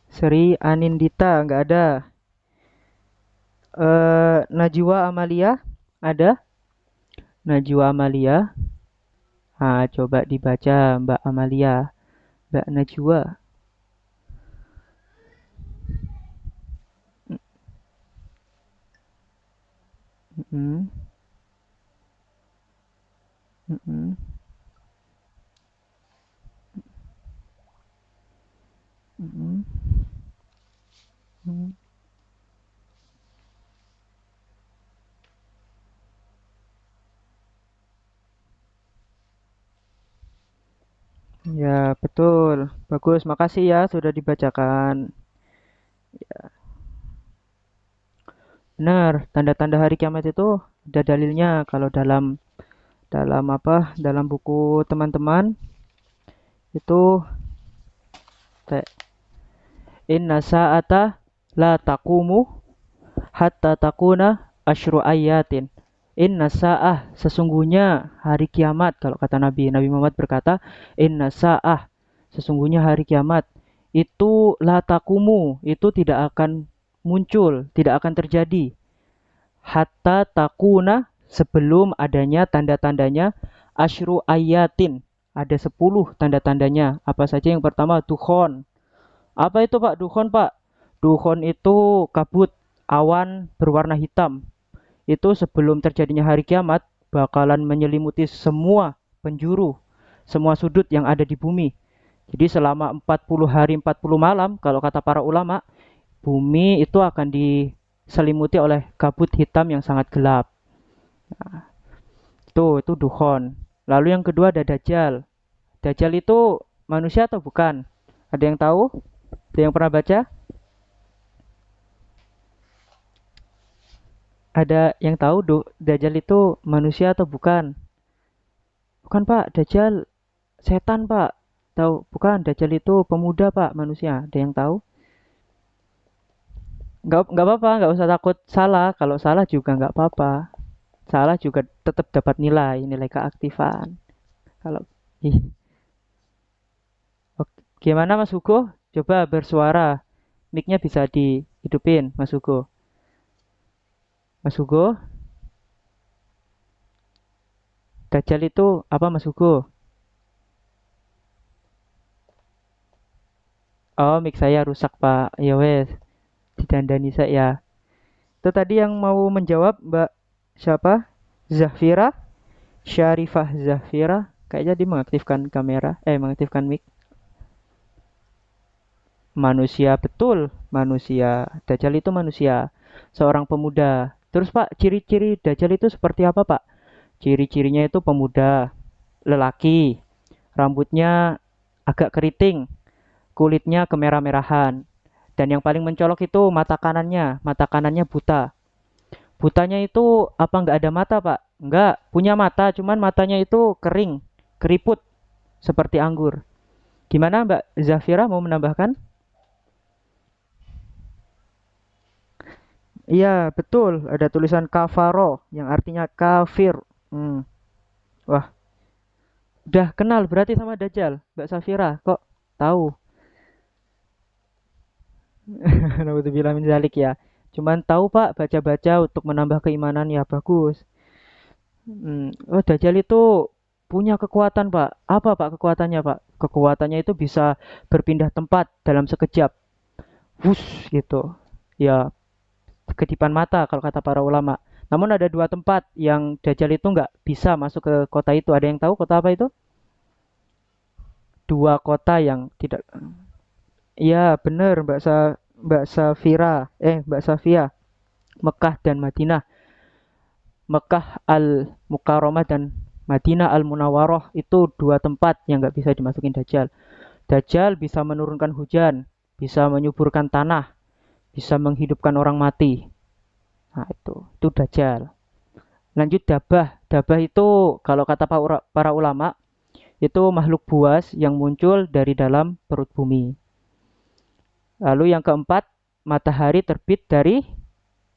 Sri Anindita nggak ada. Najwa Amalia ada? Najwa Amalia. Ah, coba dibaca Mbak Amalia. Mbak Najwa. Mm-mm. Mm-mm. Mm-mm. Mm. Ya, betul. Bagus, makasih ya sudah dibacakan. Benar, tanda-tanda hari kiamat itu ada dalilnya kalau dalam dalam apa? Dalam buku teman-teman itu kayak inna sa'ata la taqumu hatta takuna asyru ayatin. Inna sa'ah, sesungguhnya hari kiamat, kalau kata Nabi Muhammad berkata, inna sa'ah, sesungguhnya hari kiamat itu la taqumu, itu tidak akan muncul, tidak akan terjadi hatta takuna, sebelum adanya tanda-tandanya asyru ayatin, ada 10 tanda-tandanya. Apa saja? Yang pertama dukhon. Apa itu, Pak? Dukhon, Pak? Dukhon itu kabut, awan berwarna hitam. Itu sebelum terjadinya hari kiamat bakalan menyelimuti semua penjuru, semua sudut yang ada di bumi. Jadi selama 40 hari 40 malam, kalau kata para ulama, bumi itu akan diselimuti oleh kabut hitam yang sangat gelap. Nah, itu dukhon. Lalu yang kedua ada dajjal. Dajjal itu manusia atau bukan? Ada yang tahu? Ada yang pernah baca? Ada yang tahu Dajjal itu manusia atau bukan? Bukan, Pak. Dajjal setan, Pak. Tahu? Bukan. Dajjal itu pemuda, Pak. Manusia. Ada yang tahu? Nggak apa-apa. Nggak usah takut salah. Kalau salah juga nggak apa-apa. Salah juga tetap dapat nilai keaktifan. Kalau ih. Oke. Gimana Mas Hugo? Coba bersuara. Mic-nya bisa dihidupin, Mas Hugo. Mas Hugo? Dajjal itu apa Mas Hugo? Oh, mic saya rusak Pak. Ya wes, didandani saya. Itu tadi yang mau menjawab Mbak siapa? Zafira, Syarifah Zafira. Kayaknya dia mengaktifkan kamera, mengaktifkan mic. Manusia, betul, manusia. Dajjal itu manusia, seorang pemuda. Terus Pak, ciri-ciri Dajjal itu seperti apa Pak? Ciri-cirinya itu pemuda, lelaki, rambutnya agak keriting, kulitnya kemerah-merahan. Dan yang paling mencolok itu mata kanannya buta. Butanya itu apa nggak ada mata Pak? Nggak, punya mata, cuman matanya itu kering, keriput, seperti anggur. Gimana Mbak Zafira mau menambahkan? Iya, betul. Ada tulisan kafaro yang artinya kafir. Hmm. Wah, udah kenal berarti sama Dajjal, Mbak Safira. Kok tahu? Naudzubillah min dzalik ya. Cuman tahu Pak, baca-baca untuk menambah keimanan ya bagus. Oh, Dajjal itu punya kekuatan Pak. Apa Pak kekuatannya Pak? Kekuatannya itu bisa berpindah tempat dalam sekejap. Wush gitu. Ya, kedipan mata kalau kata para ulama. Namun ada dua tempat yang Dajjal itu nggak bisa masuk ke kota itu. Ada yang tahu kota apa itu? Dua kota yang tidak. Iya bener Mbak Safira, Mbak Safia. Mekah dan Madinah. Mekah Al-Mukarramah dan Madinah Al-Munawwarah itu dua tempat yang nggak bisa dimasukin Dajjal. Dajjal bisa menurunkan hujan, bisa menyuburkan tanah, bisa menghidupkan orang mati. Nah, itu Dajjal. Lanjut Dabah. Dabah itu kalau kata para ulama itu makhluk buas yang muncul dari dalam perut bumi. Lalu yang keempat, matahari terbit dari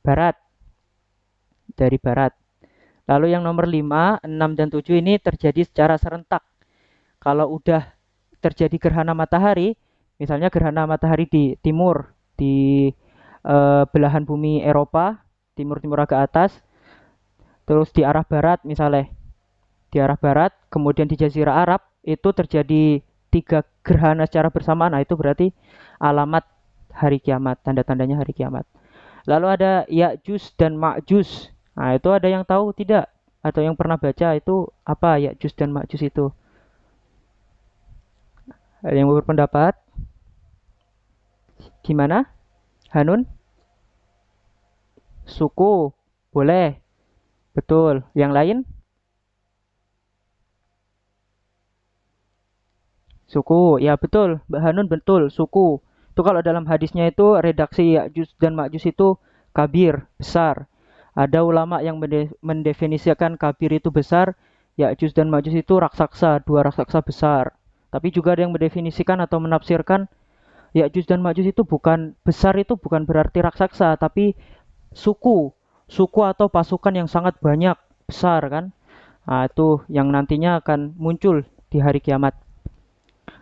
barat. Dari barat. Lalu yang nomor 5, 6 dan 7 ini terjadi secara serentak. Kalau udah terjadi gerhana matahari, misalnya gerhana matahari di timur, di belahan bumi Eropa, timur-timur agak atas, terus di arah barat misalnya, di arah barat, kemudian di Jazirah Arab, itu terjadi 3 gerhana secara bersamaan, nah itu berarti alamat hari kiamat, tanda-tandanya hari kiamat. Lalu ada Ya'juj dan Ma'juj. Nah, itu ada yang tahu tidak? Atau yang pernah baca itu apa Ya'juj dan Ma'juj itu? Ada yang berpendapat? Gimana? Hanun? Suku? Boleh. Betul. Yang lain? Suku. Ya betul. Mbak Hanun betul. Suku. Itu kalau dalam hadisnya itu redaksi Ya'juj dan Ma'juj itu kabir, besar. Ada ulama yang mendefinisikan kabir itu besar, Ya'juj dan Ma'juj itu raksasa, dua raksasa besar. Tapi juga ada yang mendefinisikan atau menafsirkan Ya'juj dan Ma'juj itu bukan besar, itu bukan berarti raksasa, tapi suku, suku atau pasukan yang sangat banyak, besar kan. Nah, itu yang nantinya akan muncul di hari kiamat.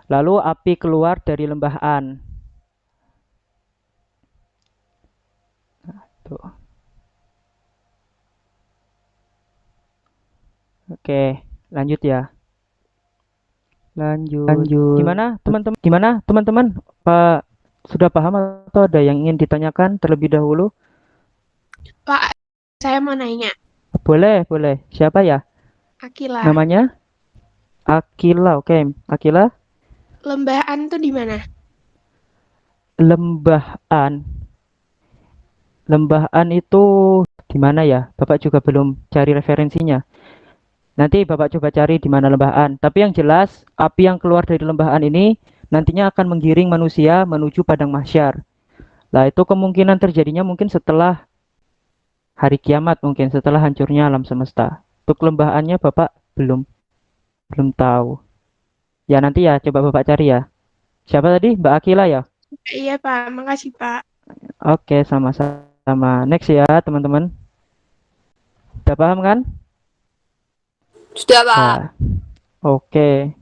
Lalu api keluar dari lembah An. Nah, tuh. Oke, lanjut ya. Lanjut. Gimana teman-teman? Pak sudah paham atau ada yang ingin ditanyakan terlebih dahulu? Pak, saya mau nanya. Boleh. Siapa ya? Akila. Namanya? Akila, oke. Akila? Lembah An tuh di mana? Lembah An itu di mana ya? Bapak juga belum cari referensinya. Nanti Bapak coba cari di mana lembah An. Tapi yang jelas, api yang keluar dari lembah An ini nantinya akan menggiring manusia menuju padang mahsyar. Nah, itu kemungkinan terjadinya mungkin setelah hari kiamat, mungkin setelah hancurnya alam semesta. Untuk lembah An-nya Bapak belum tahu. Ya nanti ya coba Bapak cari ya. Siapa tadi? Mbak Akila ya? Iya Pak, makasih Pak. Oke, sama-sama. Next ya teman-teman. Udah paham kan? Sudah, Pak. Nah, oke.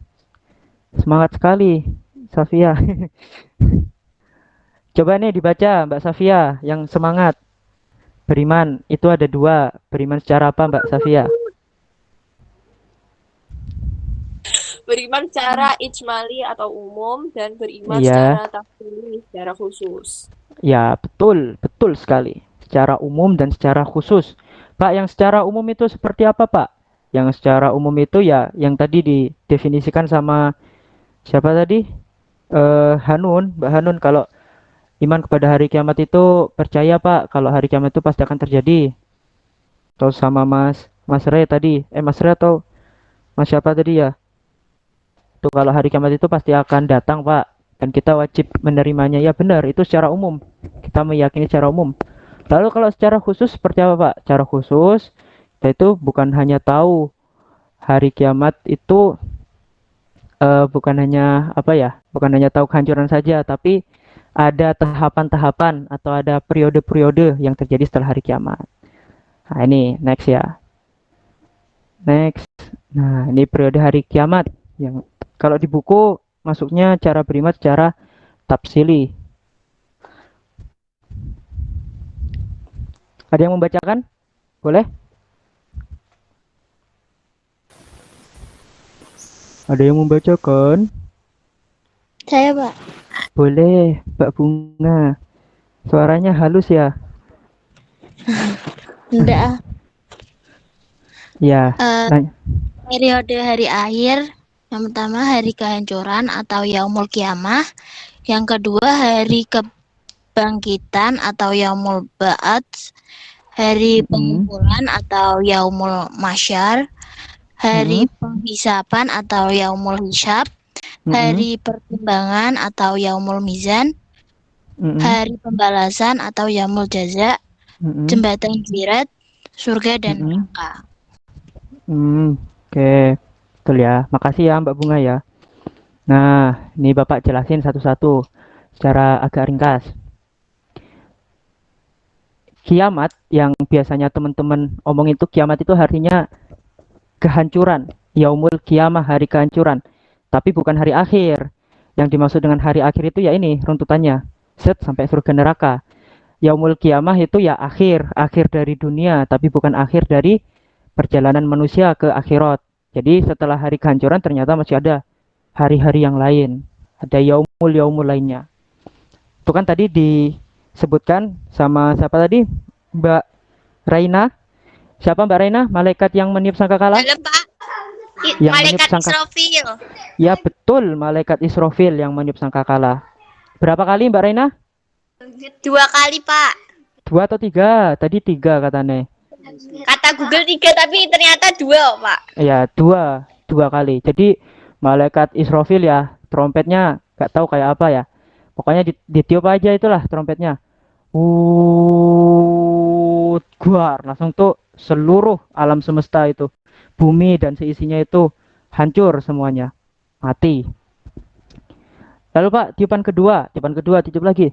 Semangat sekali, Safia. Coba nih dibaca Mbak Safia yang semangat. Beriman itu ada 2. Beriman secara apa Mbak Safia? Beriman secara ijmali atau umum dan beriman Iya, secara tafsili, secara khusus. ya betul, betul sekali. Secara umum dan secara khusus. Pak, yang secara umum itu seperti apa, Pak? Yang secara umum itu ya yang tadi didefinisikan sama siapa tadi? Hanun, Mbak Hanun, kalau iman kepada hari kiamat itu percaya, Pak, kalau hari kiamat itu pasti akan terjadi. Terus sama Mas Ray tadi, Mas Ray atau Mas siapa tadi ya? Tuh kalau hari kiamat itu pasti akan datang, Pak. Dan kita wajib menerimanya. Ya benar, itu secara umum. Kita meyakini secara umum. Lalu kalau secara khusus seperti apa, Pak? Secara khusus, kita itu bukan hanya tahu hari kiamat itu bukan hanya apa ya? Bukan hanya tahu kehancuran saja, tapi ada tahapan-tahapan atau ada periode-periode yang terjadi setelah hari kiamat. Nah, ini next ya. Next. Nah, ini periode hari kiamat yang kalau di buku masuknya cara beriman secara tafsili. Ada yang membacakan? Boleh? Ada yang membacakan? Saya, Pak. Boleh, Mbak Bunga. Suaranya halus ya? Enggak. Ah. Ya. Periode hari akhir. Yang pertama hari kehancuran atau yaumul kiamah. Yang kedua hari kebangkitan atau yaumul ba'ats. Hari pengumpulan atau yaumul masyar. Hari penghisapan atau yaumul hisab. Hari pertimbangan atau yaumul mizan. Hari pembalasan atau yaumul jaza. Jembatan sirat, surga dan neraka. Oke. Betul ya. Makasih ya Mbak Bunga ya. Nah, ini Bapak jelasin satu-satu secara agak ringkas. Kiamat yang biasanya teman-teman omong itu kiamat itu artinya kehancuran. Yaumul kiamah, hari kehancuran. Tapi bukan hari akhir. Yang dimaksud dengan hari akhir itu ya ini runtutannya. Set sampai surga neraka. Yaumul kiamah itu ya akhir dari dunia, tapi bukan akhir dari perjalanan manusia ke akhirat. Jadi setelah hari kehancuran ternyata masih ada hari-hari yang lain. Ada yaumul lainnya. Itu kan tadi disebutkan sama siapa tadi? Mbak Raina. Siapa Mbak Raina? Malaikat yang meniup sangkakala? Halo, Pak. Yang Malaikat meniup Israfil. Ya betul, malaikat Israfil yang meniup sangkakala. Berapa kali Mbak Raina? 2 kali, Pak. 2 atau 3? Tadi 3 katanya. Kata Google 3 tapi ternyata 2, Pak. Ya 2 kali. Jadi malaikat Israfil ya, trompetnya gak tahu kayak apa ya. Pokoknya ditiup aja itulah trompetnya. Guar, langsung tuh seluruh alam semesta itu, bumi dan seisinya itu hancur semuanya, mati. Lalu Pak, tiupan kedua ditiup lagi.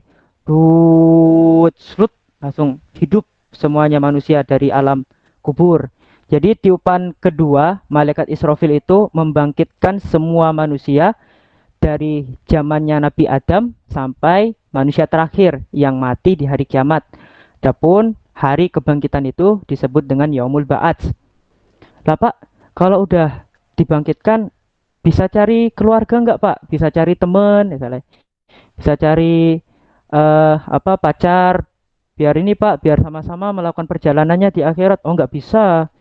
Srut, langsung hidup semuanya manusia dari alam kubur. Jadi tiupan kedua malaikat Israfil itu membangkitkan semua manusia dari zamannya Nabi Adam sampai manusia terakhir yang mati di hari kiamat. Adapun hari kebangkitan itu disebut dengan Yaumul Ba'ats. Lah Pak, kalau udah dibangkitkan bisa cari keluarga nggak Pak? Bisa cari teman misalnya. Bisa cari pacar, biar ini Pak, biar sama-sama melakukan perjalanannya di akhirat. Oh nggak bisa.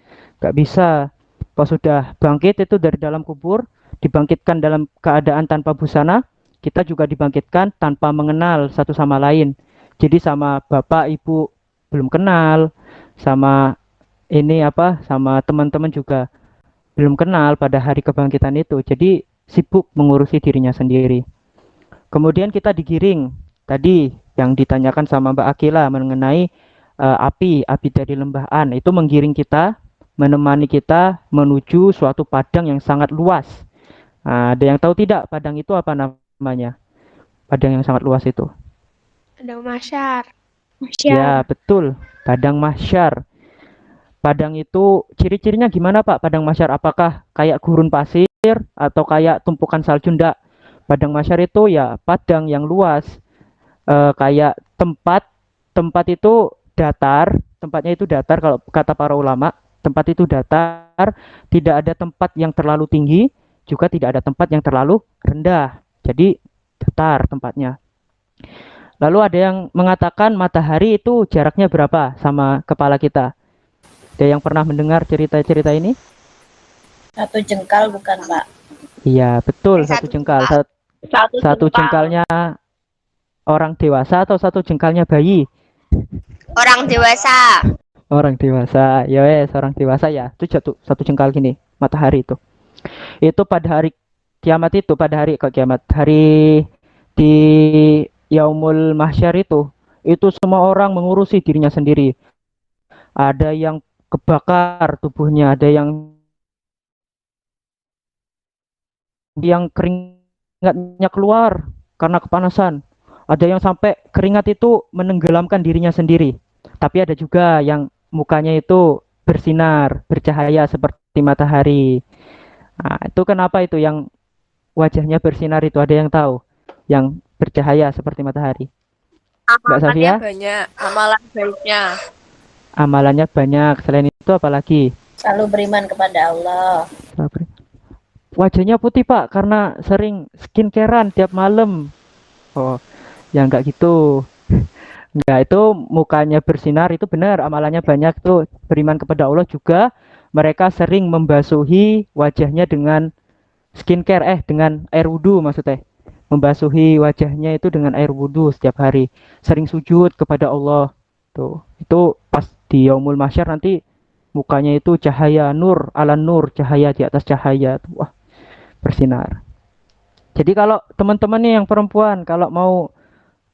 Pas sudah bangkit itu dari dalam kubur, dibangkitkan dalam keadaan tanpa busana, kita juga dibangkitkan tanpa mengenal satu sama lain. Jadi sama bapak ibu belum kenal, sama sama teman-teman juga belum kenal pada hari kebangkitan itu. Jadi sibuk mengurusi dirinya sendiri. Kemudian kita digiring. Tadi yang ditanyakan sama Mbak Akila mengenai api dari lembah An, itu menggiring kita, menemani kita menuju suatu padang yang sangat luas. Ada yang tahu tidak padang itu apa namanya? Padang yang sangat luas itu. Padang mahsyar. Ya, betul. Padang mahsyar. Padang itu ciri-cirinya gimana Pak? Padang mahsyar apakah kayak gurun pasir atau kayak tumpukan salju? Enggak. Padang mahsyar itu ya padang yang luas. Kayak tempat itu datar, tempatnya itu datar kalau kata para ulama, tempat itu datar, tidak ada tempat yang terlalu tinggi, juga tidak ada tempat yang terlalu rendah. Jadi datar tempatnya. Lalu ada yang mengatakan matahari itu jaraknya berapa sama kepala kita? Ada yang pernah mendengar cerita-cerita ini? 1 jengkal bukan, Pak? Iya, betul, Satu satu jengkal. jengkal. Satu jengkalnya orang dewasa atau satu jengkalnya bayi? Orang dewasa. Orang dewasa, ya wes, orang dewasa ya. Itu satu jengkal gini, matahari itu. Itu pada hari kiamat itu, pada hari kiamat, hari di Yaumul Mahsyar itu semua orang mengurusi dirinya sendiri. Ada yang kebakar tubuhnya, ada yang keringatnya keluar karena kepanasan. Ada yang sampai keringat itu menenggelamkan dirinya sendiri. Tapi ada juga yang mukanya itu bersinar, bercahaya seperti matahari. Nah, itu kenapa itu yang wajahnya bersinar itu, ada yang tahu? Yang bercahaya seperti matahari. Mbak Amalannya Safia? banyak, amalan baiknya. Amalannya banyak. Selain itu apalagi? Selalu beriman kepada Allah. Wajahnya putih Pak karena sering skincarean tiap malam. Oh, ya enggak gitu. Enggak, itu mukanya bersinar itu benar, amalannya banyak tuh, beriman kepada Allah juga. Mereka sering membasuhi wajahnya dengan skincare, dengan air wudhu maksudnya. Membasuhi wajahnya itu dengan air wudhu setiap hari. Sering sujud kepada Allah. Tuh, itu pas di Yaumul Mahsyar nanti mukanya itu cahaya nur, ala nur, cahaya di atas cahaya. Tuh, wah, bersinar. Jadi kalau teman-teman nih yang perempuan kalau mau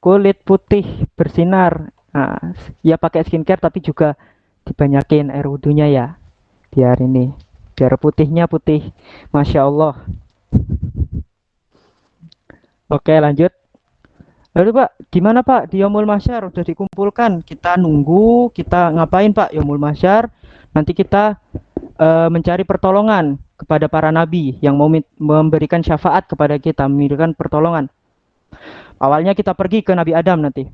kulit putih bersinar, nah, ya pakai skincare tapi juga dibanyakin air wudhunya ya, biar putihnya putih, masya Allah. Oke, lanjut. Lalu Pak, gimana Pak di Yaumul Mahsyar udah dikumpulkan, kita nunggu, kita ngapain Pak Yaumul Mahsyar? Nanti kita mencari pertolongan kepada para nabi yang mau memberikan syafaat kepada kita, memberikan pertolongan. Awalnya kita pergi ke Nabi Adam nanti.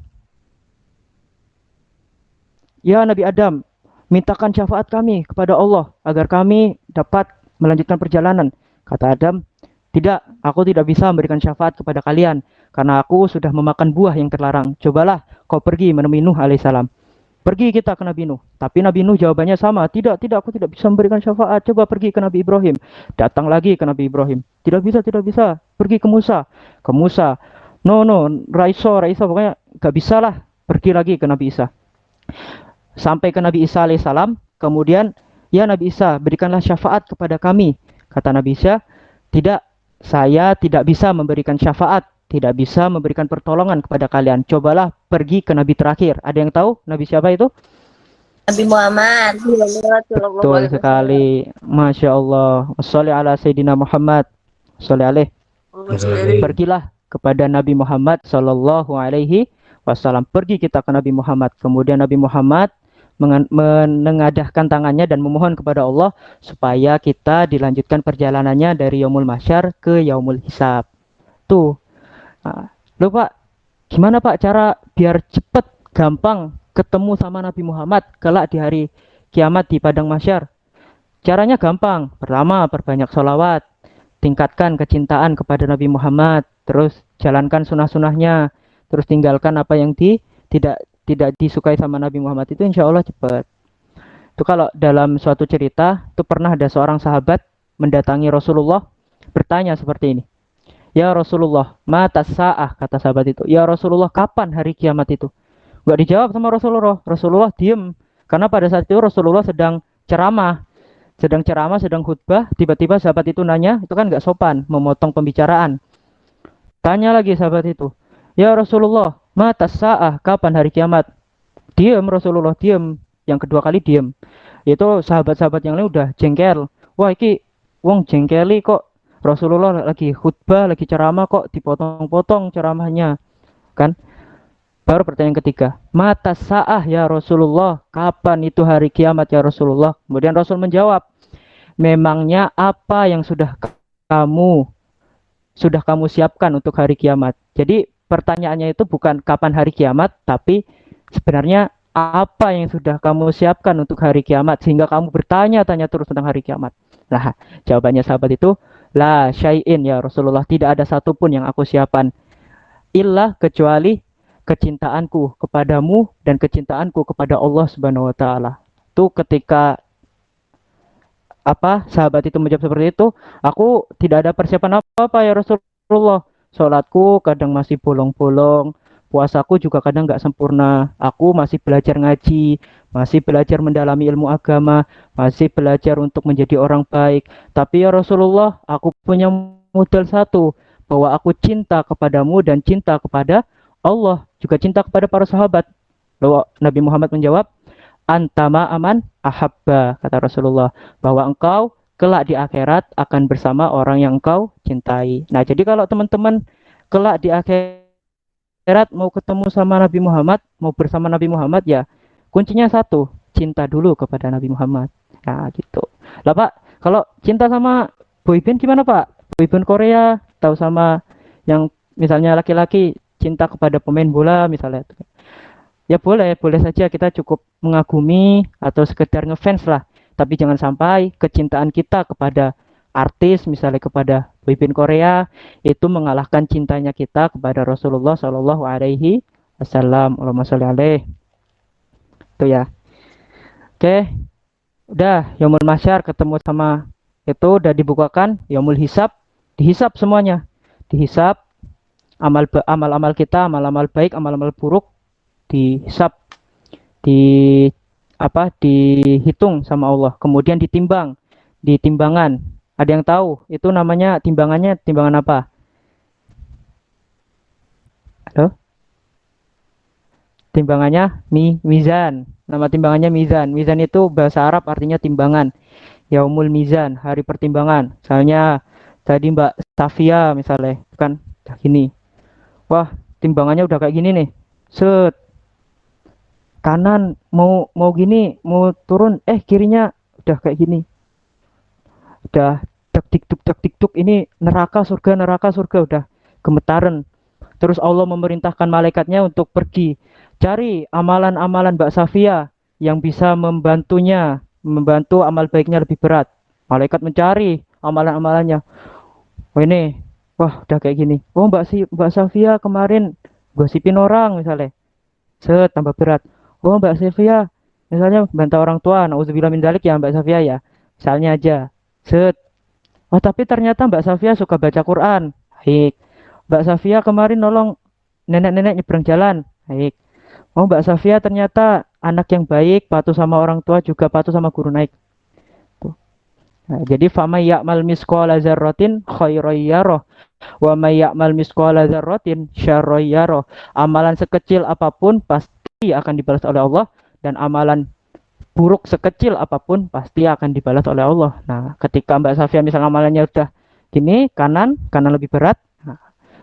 Ya Nabi Adam, mintakan syafaat kami kepada Allah agar kami dapat melanjutkan perjalanan. Kata Adam, tidak, aku tidak bisa memberikan syafaat kepada kalian karena aku sudah memakan buah yang terlarang. Cobalah kau pergi menemui Nuh alaihissalam. Pergi kita ke Nabi Nuh. Tapi Nabi Nuh jawabannya sama. Tidak, aku tidak bisa memberikan syafaat. Coba pergi ke Nabi Ibrahim. Datang lagi ke Nabi Ibrahim. Tidak bisa. Pergi ke Musa. No, Raiso, pokoknya gak bisa lah. Pergi lagi ke Nabi Isa. Sampai ke Nabi Isa alaihissalam. Kemudian, ya Nabi Isa, berikanlah syafaat kepada kami. Kata Nabi Isa, tidak, saya tidak bisa memberikan syafaat. Tidak bisa memberikan pertolongan kepada kalian. Cobalah pergi ke Nabi terakhir. Ada yang tahu Nabi siapa itu? Nabi Muhammad. Betul sekali. Masya Allah. Wassalli ala Sayyidina Muhammad. Wassalli alaih. Pergilah kepada Nabi Muhammad Sallallahu Alaihi Wasallam. Pergi kita ke Nabi Muhammad. Kemudian Nabi Muhammad menengadahkan tangannya dan memohon kepada Allah supaya kita dilanjutkan perjalanannya dari Yaumul Mahsyar ke Yaumul Hisab. Tuh. Nah, loh Pak, gimana Pak cara biar cepat gampang ketemu sama Nabi Muhammad kelak di hari kiamat di padang mahsyar? Caranya gampang. Pertama, perbanyak sholawat, tingkatkan kecintaan kepada Nabi Muhammad, terus jalankan sunnah-sunnahnya, terus tinggalkan apa yang tidak disukai sama Nabi Muhammad, itu insya Allah cepat. Itu kalau dalam suatu cerita, itu pernah ada seorang sahabat mendatangi Rasulullah, bertanya seperti ini. Ya Rasulullah, mata sa'ah, kata sahabat itu. Ya Rasulullah, kapan hari kiamat itu? Gak dijawab sama Rasulullah. Rasulullah diem. Karena pada saat itu Rasulullah sedang ceramah, sedang khutbah. Tiba-tiba sahabat itu nanya, itu kan gak sopan, memotong pembicaraan. Tanya lagi sahabat itu. Ya Rasulullah, mata sa'ah, kapan hari kiamat? Diem Rasulullah, diem. Yang kedua kali diem. Itu sahabat-sahabat yang lain udah jengkel. Wah, iki wong jengkeli kok. Rasulullah lagi khutbah, lagi ceramah kok dipotong-potong ceramahnya, kan? Baru pertanyaan ketiga, mata sa'ah ya Rasulullah, kapan itu hari kiamat ya Rasulullah? Kemudian Rasul menjawab, memangnya apa yang sudah kamu siapkan untuk hari kiamat? Jadi pertanyaannya itu bukan kapan hari kiamat, tapi sebenarnya apa yang sudah kamu siapkan untuk hari kiamat sehingga kamu bertanya-tanya terus tentang hari kiamat. Nah, jawabannya sahabat itu, La syai'in ya Rasulullah, tidak ada satupun yang aku siapkan illa kecuali kecintaanku kepadamu dan kecintaanku kepada Allah Subhanahu wa taala. Itu ketika sahabat itu menjawab seperti itu, aku tidak ada persiapan apa-apa ya Rasulullah. Sholatku kadang masih bolong-bolong, puasaku juga kadang nggak sempurna. Aku masih belajar ngaji, masih belajar mendalami ilmu agama, masih belajar untuk menjadi orang baik. Tapi ya Rasulullah, aku punya modal satu, bahwa aku cinta kepadamu dan cinta kepada Allah, juga cinta kepada para sahabat. Lalu Nabi Muhammad menjawab, antama aman ahabba, kata Rasulullah, bahwa engkau kelak di akhirat akan bersama orang yang engkau cintai. Nah, jadi kalau teman-teman kelak di akhirat mau ketemu sama Nabi Muhammad, mau bersama Nabi Muhammad, ya kuncinya satu, cinta dulu kepada Nabi Muhammad. Nah, gitu. Lah Pak, kalau cinta sama boyband gimana Pak? Boyband Korea, tahu sama yang misalnya laki-laki cinta kepada pemain bola misalnya. Ya boleh saja, kita cukup mengagumi atau sekedar ngefans lah. Tapi jangan sampai kecintaan kita kepada artis, misalnya kepada boyband Korea, itu mengalahkan cintanya kita kepada Rasulullah Shallallahu Alaihi Wasallam. Allahumma sholli alaih. Itu ya. Oke, udah yaumul mahsyar ketemu sama itu, udah dibukakan yaumul hisab, dihisab semuanya, dihisab amal-amal kita, amal-amal baik, amal-amal buruk, dihisab, dihitung sama Allah, kemudian ditimbang di timbangan. Ada yang tahu itu namanya timbangannya, timbangan apa? Halo? Timbangannya mizan. Nama timbangannya mizan. Mizan itu bahasa Arab artinya timbangan. Yaumul mizan, hari pertimbangan. Misalnya tadi Mbak Safia misalnya, kan gini. Wah, timbangannya udah kayak gini nih. Set. Kanan mau gini, mau turun, kirinya udah kayak gini. Udah dak dikduk, ini neraka surga udah gemetaran. Terus Allah memerintahkan malaikatnya untuk pergi cari amalan-amalan Mbak Safia yang bisa membantu amal baiknya lebih berat. Malaikat mencari amalan-amalannya. Wah udah kayak gini. Oh Mbak Safia kemarin gosipin orang misalnya. Set, tambah berat. Oh Mbak Safia misalnya bantah orang tua, nauzubillah min dzalik ya Mbak Safia ya. Misalnya aja. Set. Oh tapi ternyata Mbak Safia suka baca Quran. Baik. Mbak Safia kemarin nolong nenek-nenek nyebrang jalan. Baik. Oh Mbak Safia ternyata anak yang baik, patuh sama orang tua, juga patuh sama guru naik. Tuh. Nah, jadi fama ya'mal misqala dzarratin khairan yarah wa may ya'mal misqala dzarratin syarran yarah. Amalan sekecil apapun pasti akan dibalas oleh Allah, dan amalan buruk sekecil apapun pasti akan dibalas oleh Allah. Nah, ketika Mbak Safia misalnya amalannya udah gini, kanan lebih berat, nah,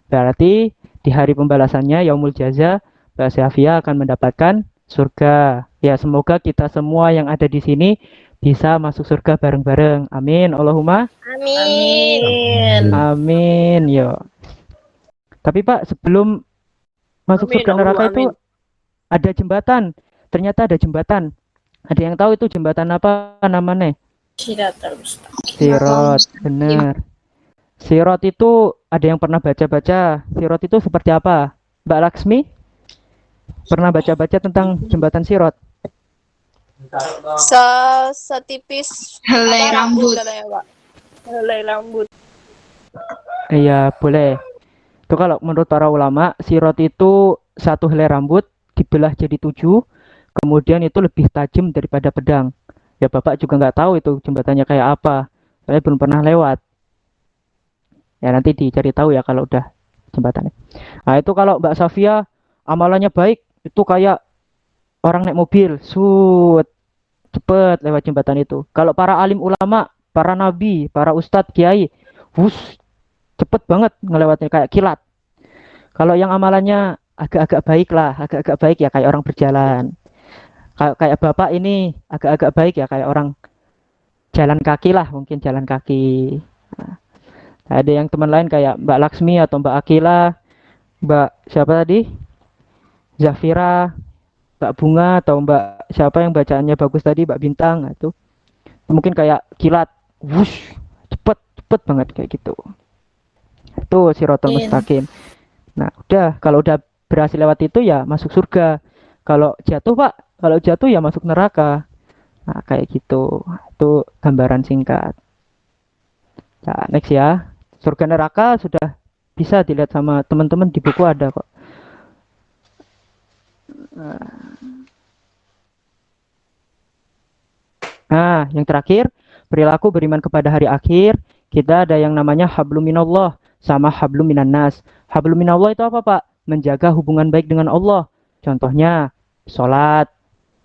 berarti di hari pembalasannya yaumul jaza, Mbak Safia akan mendapatkan surga. Ya, semoga kita semua yang ada di sini bisa masuk surga bareng-bareng. Amin. Allahumma Amin. amin. Yo. Tapi Pak, sebelum masuk surga neraka itu ada jembatan. Ternyata ada jembatan. Ada yang tahu itu jembatan apa namanya? Siratal mustaqim. Sirat, benar. Sirat itu ada yang pernah baca-baca. Sirat itu seperti apa? Mbak Laksmi pernah baca-baca tentang jembatan Sirat? Setipis Helai rambut. katanya, Pak. Helai rambut. Iya, boleh. Itu kalau menurut para ulama, Sirat itu satu helai rambut dibelah jadi 7, kemudian itu lebih tajam daripada pedang. Ya Bapak juga nggak tahu itu jembatannya kayak apa, saya belum pernah lewat. Ya nanti dicari tahu ya kalau udah jembatannya. Nah itu kalau Mbak Safia amalannya baik, itu kayak orang naik mobil, cepet lewat jembatan itu. Kalau para alim ulama, para nabi, para ustadz, kiai, cepet banget ngelewatnya kayak kilat. Kalau yang amalannya agak-agak baik ya kayak orang berjalan. Kayak Bapak ini agak-agak baik ya kayak orang jalan kaki lah, mungkin jalan kaki. Nah, ada yang teman lain kayak Mbak Laksmi atau Mbak Akila, Mbak siapa tadi? Zafira, Mbak Bunga atau Mbak siapa yang bacaannya bagus tadi, Mbak Bintang. Nah, itu mungkin kayak kilat, cepet cepet banget kayak gitu. Itu siratal mustaqim. Nah, kalau udah berhasil lewat itu ya masuk surga. Kalau jatuh ya masuk neraka. Nah, kayak gitu. Itu gambaran singkat. Nah, next ya. Surga neraka sudah bisa dilihat sama teman-teman di buku ada kok. Nah, yang terakhir, perilaku beriman kepada hari akhir. Kita ada yang namanya hablum minallah sama hablum minan nas. Hablum minallah itu apa, Pak? Menjaga hubungan baik dengan Allah. Contohnya, sholat,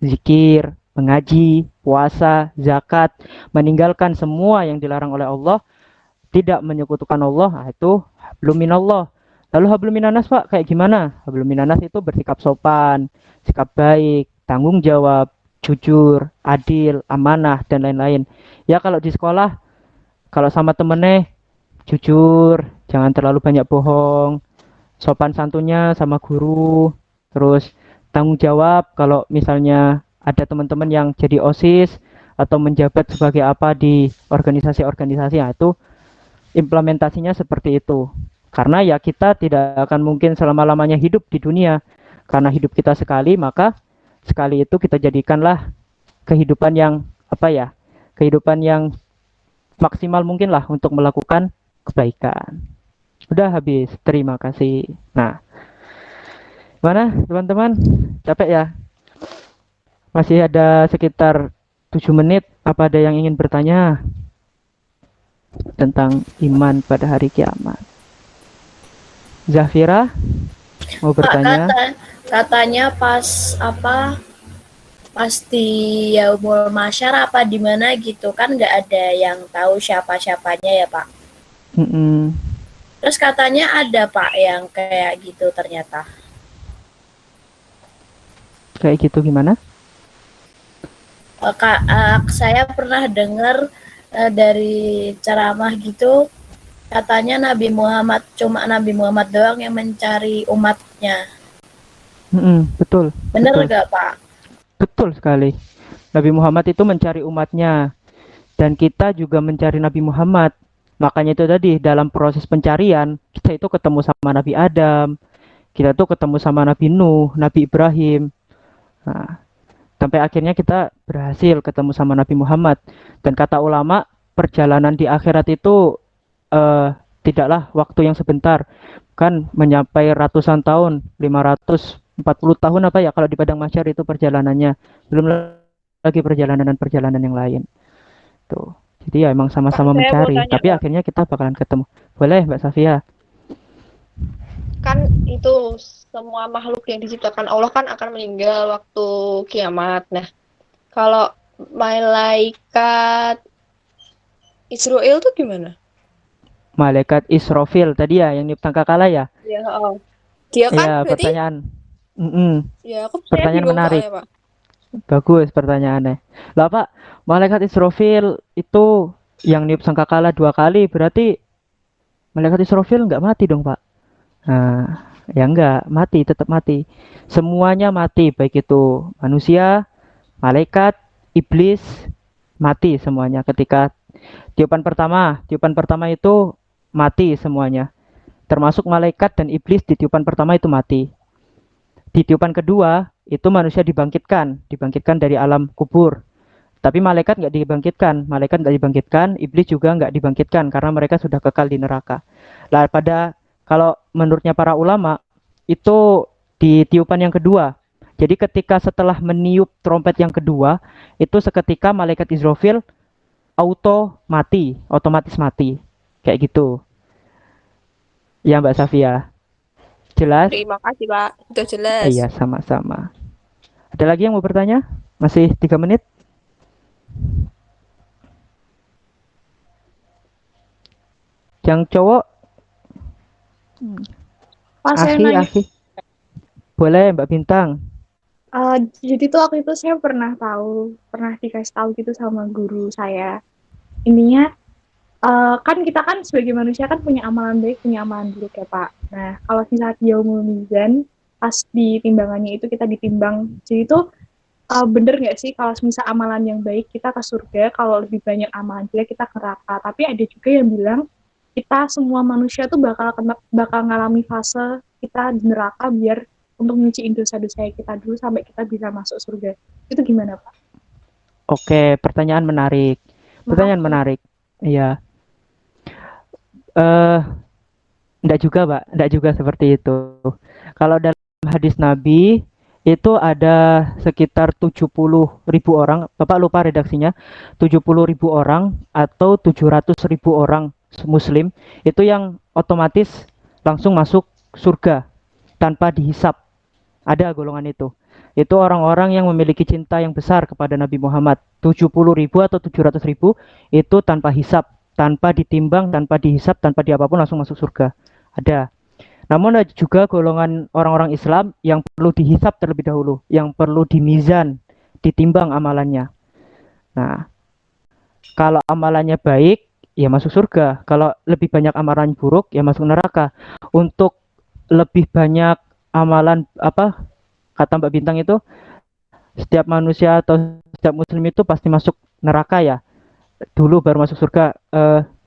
zikir, mengaji, puasa, zakat, meninggalkan semua yang dilarang oleh Allah, tidak menyekutukan Allah. Nah, itu hablum minallah. Lalu hablum minan nas, Pak, kayak gimana? Hablum minan nas itu bersikap sopan, sikap baik, tanggung jawab, jujur, adil, amanah, dan lain-lain. Ya kalau di sekolah, kalau sama temennya, jujur, jangan terlalu banyak bohong, sopan santunnya sama guru, terus tanggung jawab kalau misalnya ada teman-teman yang jadi OSIS atau menjabat sebagai apa di organisasi-organisasi, ya itu implementasinya seperti itu. Karena ya kita tidak akan mungkin selama-lamanya hidup di dunia. Karena hidup kita sekali, maka sekali itu kita jadikanlah kehidupan yang kehidupan yang maksimal mungkin lah untuk melakukan kebaikan. Udah habis, terima kasih. Nah, mana teman-teman, capek ya? Masih ada sekitar 7 menit. Apa ada yang ingin bertanya tentang iman pada hari kiamat? Zafira mau bertanya? Katanya pas di Yaumul Mahsyar apa di mana gitu kan nggak ada yang tahu siapa-siapanya ya Pak. Terus katanya ada Pak yang kayak gitu ternyata. Kayak gitu gimana? Saya pernah dengar dari ceramah gitu, katanya cuma Nabi Muhammad doang yang mencari umatnya. Betul. Bener nggak Pak? Betul sekali. Nabi Muhammad itu mencari umatnya. Dan kita juga mencari Nabi Muhammad. Makanya itu tadi, dalam proses pencarian, kita itu ketemu sama Nabi Adam. Kita tuh ketemu sama Nabi Nuh, Nabi Ibrahim. Nah, sampai akhirnya kita berhasil ketemu sama Nabi Muhammad. Dan kata ulama, perjalanan di akhirat itu tidaklah waktu yang sebentar. Kan mencapai ratusan tahun, 540 tahun apa ya kalau di padang mahsyar itu perjalanannya. Belum lagi perjalanan yang lain. Tuh. Jadi ya emang sama-sama mencari, tapi Pak, akhirnya kita bakalan ketemu. Boleh Mbak Safia? Kan itu semua makhluk yang diciptakan Allah kan akan meninggal waktu kiamat. Nah, kalau malaikat Israel tuh gimana? Malaikat Israfil tadi ya yang niup sangkakala ya? Iya, dia kan ya, berarti pertanyaan. Ya, aku pertanyaan menarik. Pak. Bagus pertanyaannya. Lah Pak, malaikat Israfil itu yang niup sangkakala 2 kali, berarti malaikat Israfil nggak mati dong Pak? Nah, ya nggak mati, tetap mati. Semuanya mati, baik itu manusia, malaikat, iblis, mati semuanya ketika tiupan pertama itu mati semuanya. Termasuk malaikat dan iblis di tiupan pertama itu mati. Di tiupan kedua itu manusia dibangkitkan dari alam kubur. Tapi malaikat nggak dibangkitkan, iblis juga nggak dibangkitkan karena mereka sudah kekal di neraka. Lah kalau menurutnya para ulama itu di tiupan yang kedua. Jadi ketika setelah meniup trompet yang kedua, itu seketika malaikat Israfil otomatis mati. Kayak gitu. Ya Mbak Safia. Jelas? Terima kasih Pak, sudah jelas. Iya, sama-sama. Ada lagi yang mau bertanya? Masih 3 menit? Yang cowok? Pas saya nanya, Boleh Mbak Bintang. Jadi tuh waktu itu saya pernah dikasih tahu gitu sama guru saya. Intinya kan kita kan sebagai manusia kan punya amalan baik, punya amalan buruk ya Pak. Nah kalau misalnya yaumul mizan pas di timbangannya itu kita ditimbang, jadi tuh bener nggak sih kalau misal amalan yang baik kita ke surga, kalau lebih banyak amalan jelek kita ke neraka. Tapi ada juga yang bilang kita semua manusia tuh bakal ngalami fase kita di neraka biar untuk nyuciin dosa-dosa kita dulu sampai kita bisa masuk surga. Itu gimana, Pak? Oke, pertanyaan menarik. Pertanyaan menarik. Iya. Enggak juga, Pak. Enggak juga seperti itu. Kalau dalam hadis Nabi itu ada sekitar 70.000 orang, Bapak lupa redaksinya, 70.000 orang atau 700.000 orang Muslim itu yang otomatis langsung masuk surga tanpa dihisap. Ada golongan itu. Itu orang-orang yang memiliki cinta yang besar kepada Nabi Muhammad. 70.000 atau 700.000 itu tanpa hisap, tanpa ditimbang, tanpa dihisap, tanpa diapapun langsung masuk surga. Ada. Namun ada juga golongan orang-orang Islam yang perlu dihisap terlebih dahulu, yang perlu dimizan, ditimbang amalannya. Nah, kalau amalannya baik, ya masuk surga. Kalau lebih banyak amalan buruk, ya masuk neraka. Untuk lebih banyak amalan kata Mbak Bintang itu, setiap manusia atau setiap muslim itu pasti masuk neraka ya. Dulu baru masuk surga.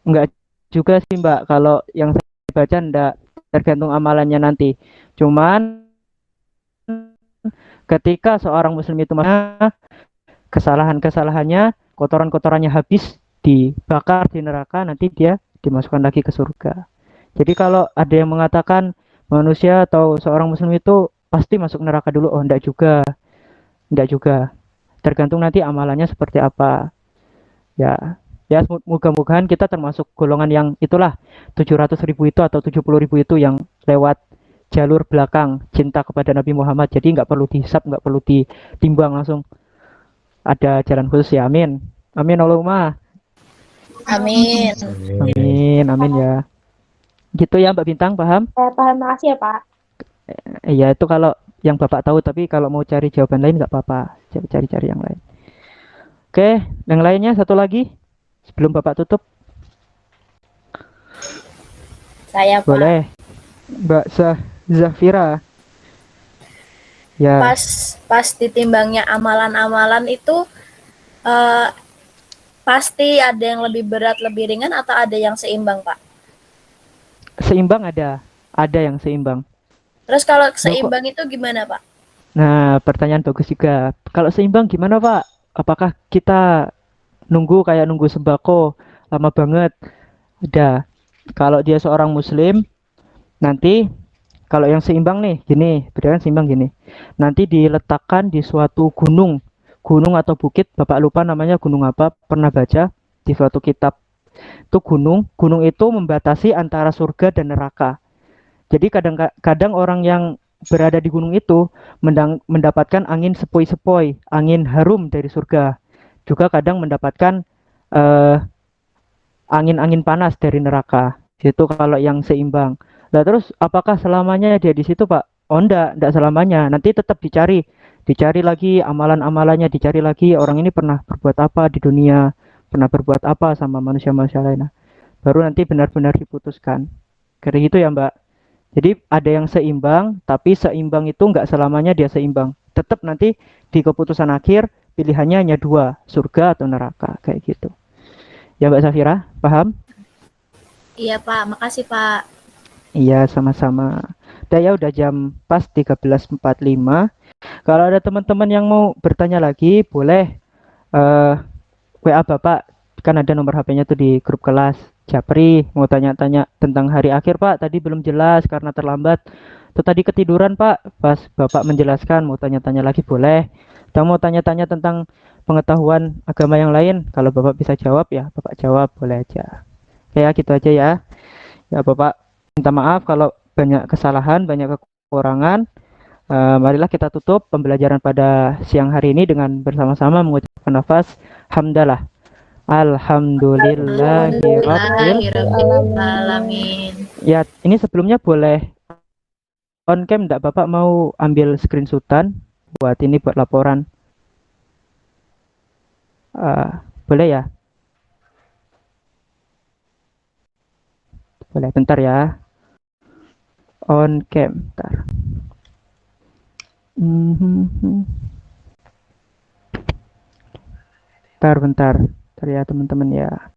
Enggak juga sih Mbak, kalau yang saya baca enggak, tergantung amalannya nanti. Cuman ketika seorang muslim itu kesalahannya, kotoran-kotorannya habis dibakar di neraka, nanti dia dimasukkan lagi ke surga. Jadi kalau ada yang mengatakan manusia atau seorang muslim itu pasti masuk neraka dulu, oh enggak juga. Tergantung nanti amalannya seperti apa. Ya, moga-mogahan kita termasuk golongan yang itulah 700.000 itu atau 70.000 itu yang lewat jalur belakang cinta kepada Nabi Muhammad. Jadi nggak perlu dihisap, nggak perlu ditimbang, langsung ada jalan khusus ya. Amin. Amin Allahumma. Amin. Amin ya. Gitu ya Mbak Bintang, paham? Paham, makasih ya Pak. Iya itu kalau yang Bapak tahu, tapi kalau mau cari jawaban lain nggak apa-apa, cari yang lain. Oke, yang lainnya satu lagi sebelum Bapak tutup. Saya Pak. Boleh, Mbak Zafira. Ya. Pas ditimbangnya amalan-amalan itu pasti ada yang lebih berat, lebih ringan, atau ada yang seimbang, Pak? Seimbang ada yang seimbang. Terus kalau seimbang itu gimana, Pak? Nah, pertanyaan bagus juga. Kalau seimbang gimana, Pak? Apakah kita nunggu sembako lama banget? Ada. Kalau dia seorang muslim, nanti kalau yang seimbang nih, gini, berdasarkan seimbang gini. Nanti diletakkan di suatu gunung atau bukit, Bapak lupa namanya gunung apa, pernah baca di suatu kitab. Itu gunung itu membatasi antara surga dan neraka. Jadi kadang orang yang berada di gunung itu mendapatkan angin sepoi-sepoi, angin harum dari surga. Juga kadang mendapatkan angin-angin panas dari neraka. Itu kalau yang seimbang. Nah, terus apakah selamanya dia di situ, Pak? Oh, enggak selamanya. Nanti tetap dicari lagi amalan-amalannya, dicari lagi orang ini pernah berbuat apa di dunia, pernah berbuat apa sama manusia-manusia lain. Nah, baru nanti benar-benar diputuskan. Kayak gitu ya, Mbak. Jadi ada yang seimbang, tapi seimbang itu enggak selamanya dia seimbang. Tetap nanti di keputusan akhir pilihannya hanya dua, surga atau neraka, kayak gitu. Ya Mbak Safira, paham? Iya Pak, makasih Pak. Iya, sama-sama. Udah jam pas 13.45. Kalau ada teman-teman yang mau bertanya lagi, boleh WA Bapak, kan ada nomor HP-nya tuh di grup kelas. Japri, mau tanya-tanya tentang hari akhir Pak, tadi belum jelas karena terlambat. Tuh tadi ketiduran Pak, pas Bapak menjelaskan, mau tanya-tanya lagi boleh. Atau mau tanya-tanya tentang pengetahuan agama yang lain, kalau Bapak bisa jawab ya Bapak jawab, boleh aja. Ya gitu aja ya. Ya Bapak minta maaf kalau banyak kesalahan, banyak kekurangan. Marilah kita tutup pembelajaran pada siang hari ini dengan bersama-sama mengucapkan nafas hamdalah. Alhamdulillahirrabbilalamin. Ya, ini sebelumnya boleh on cam enggak, Bapak mau ambil screenshotan buat laporan. Boleh ya? Boleh, bentar ya. On cam, bentar. Bentar, bentar. Bentar ya teman-teman ya.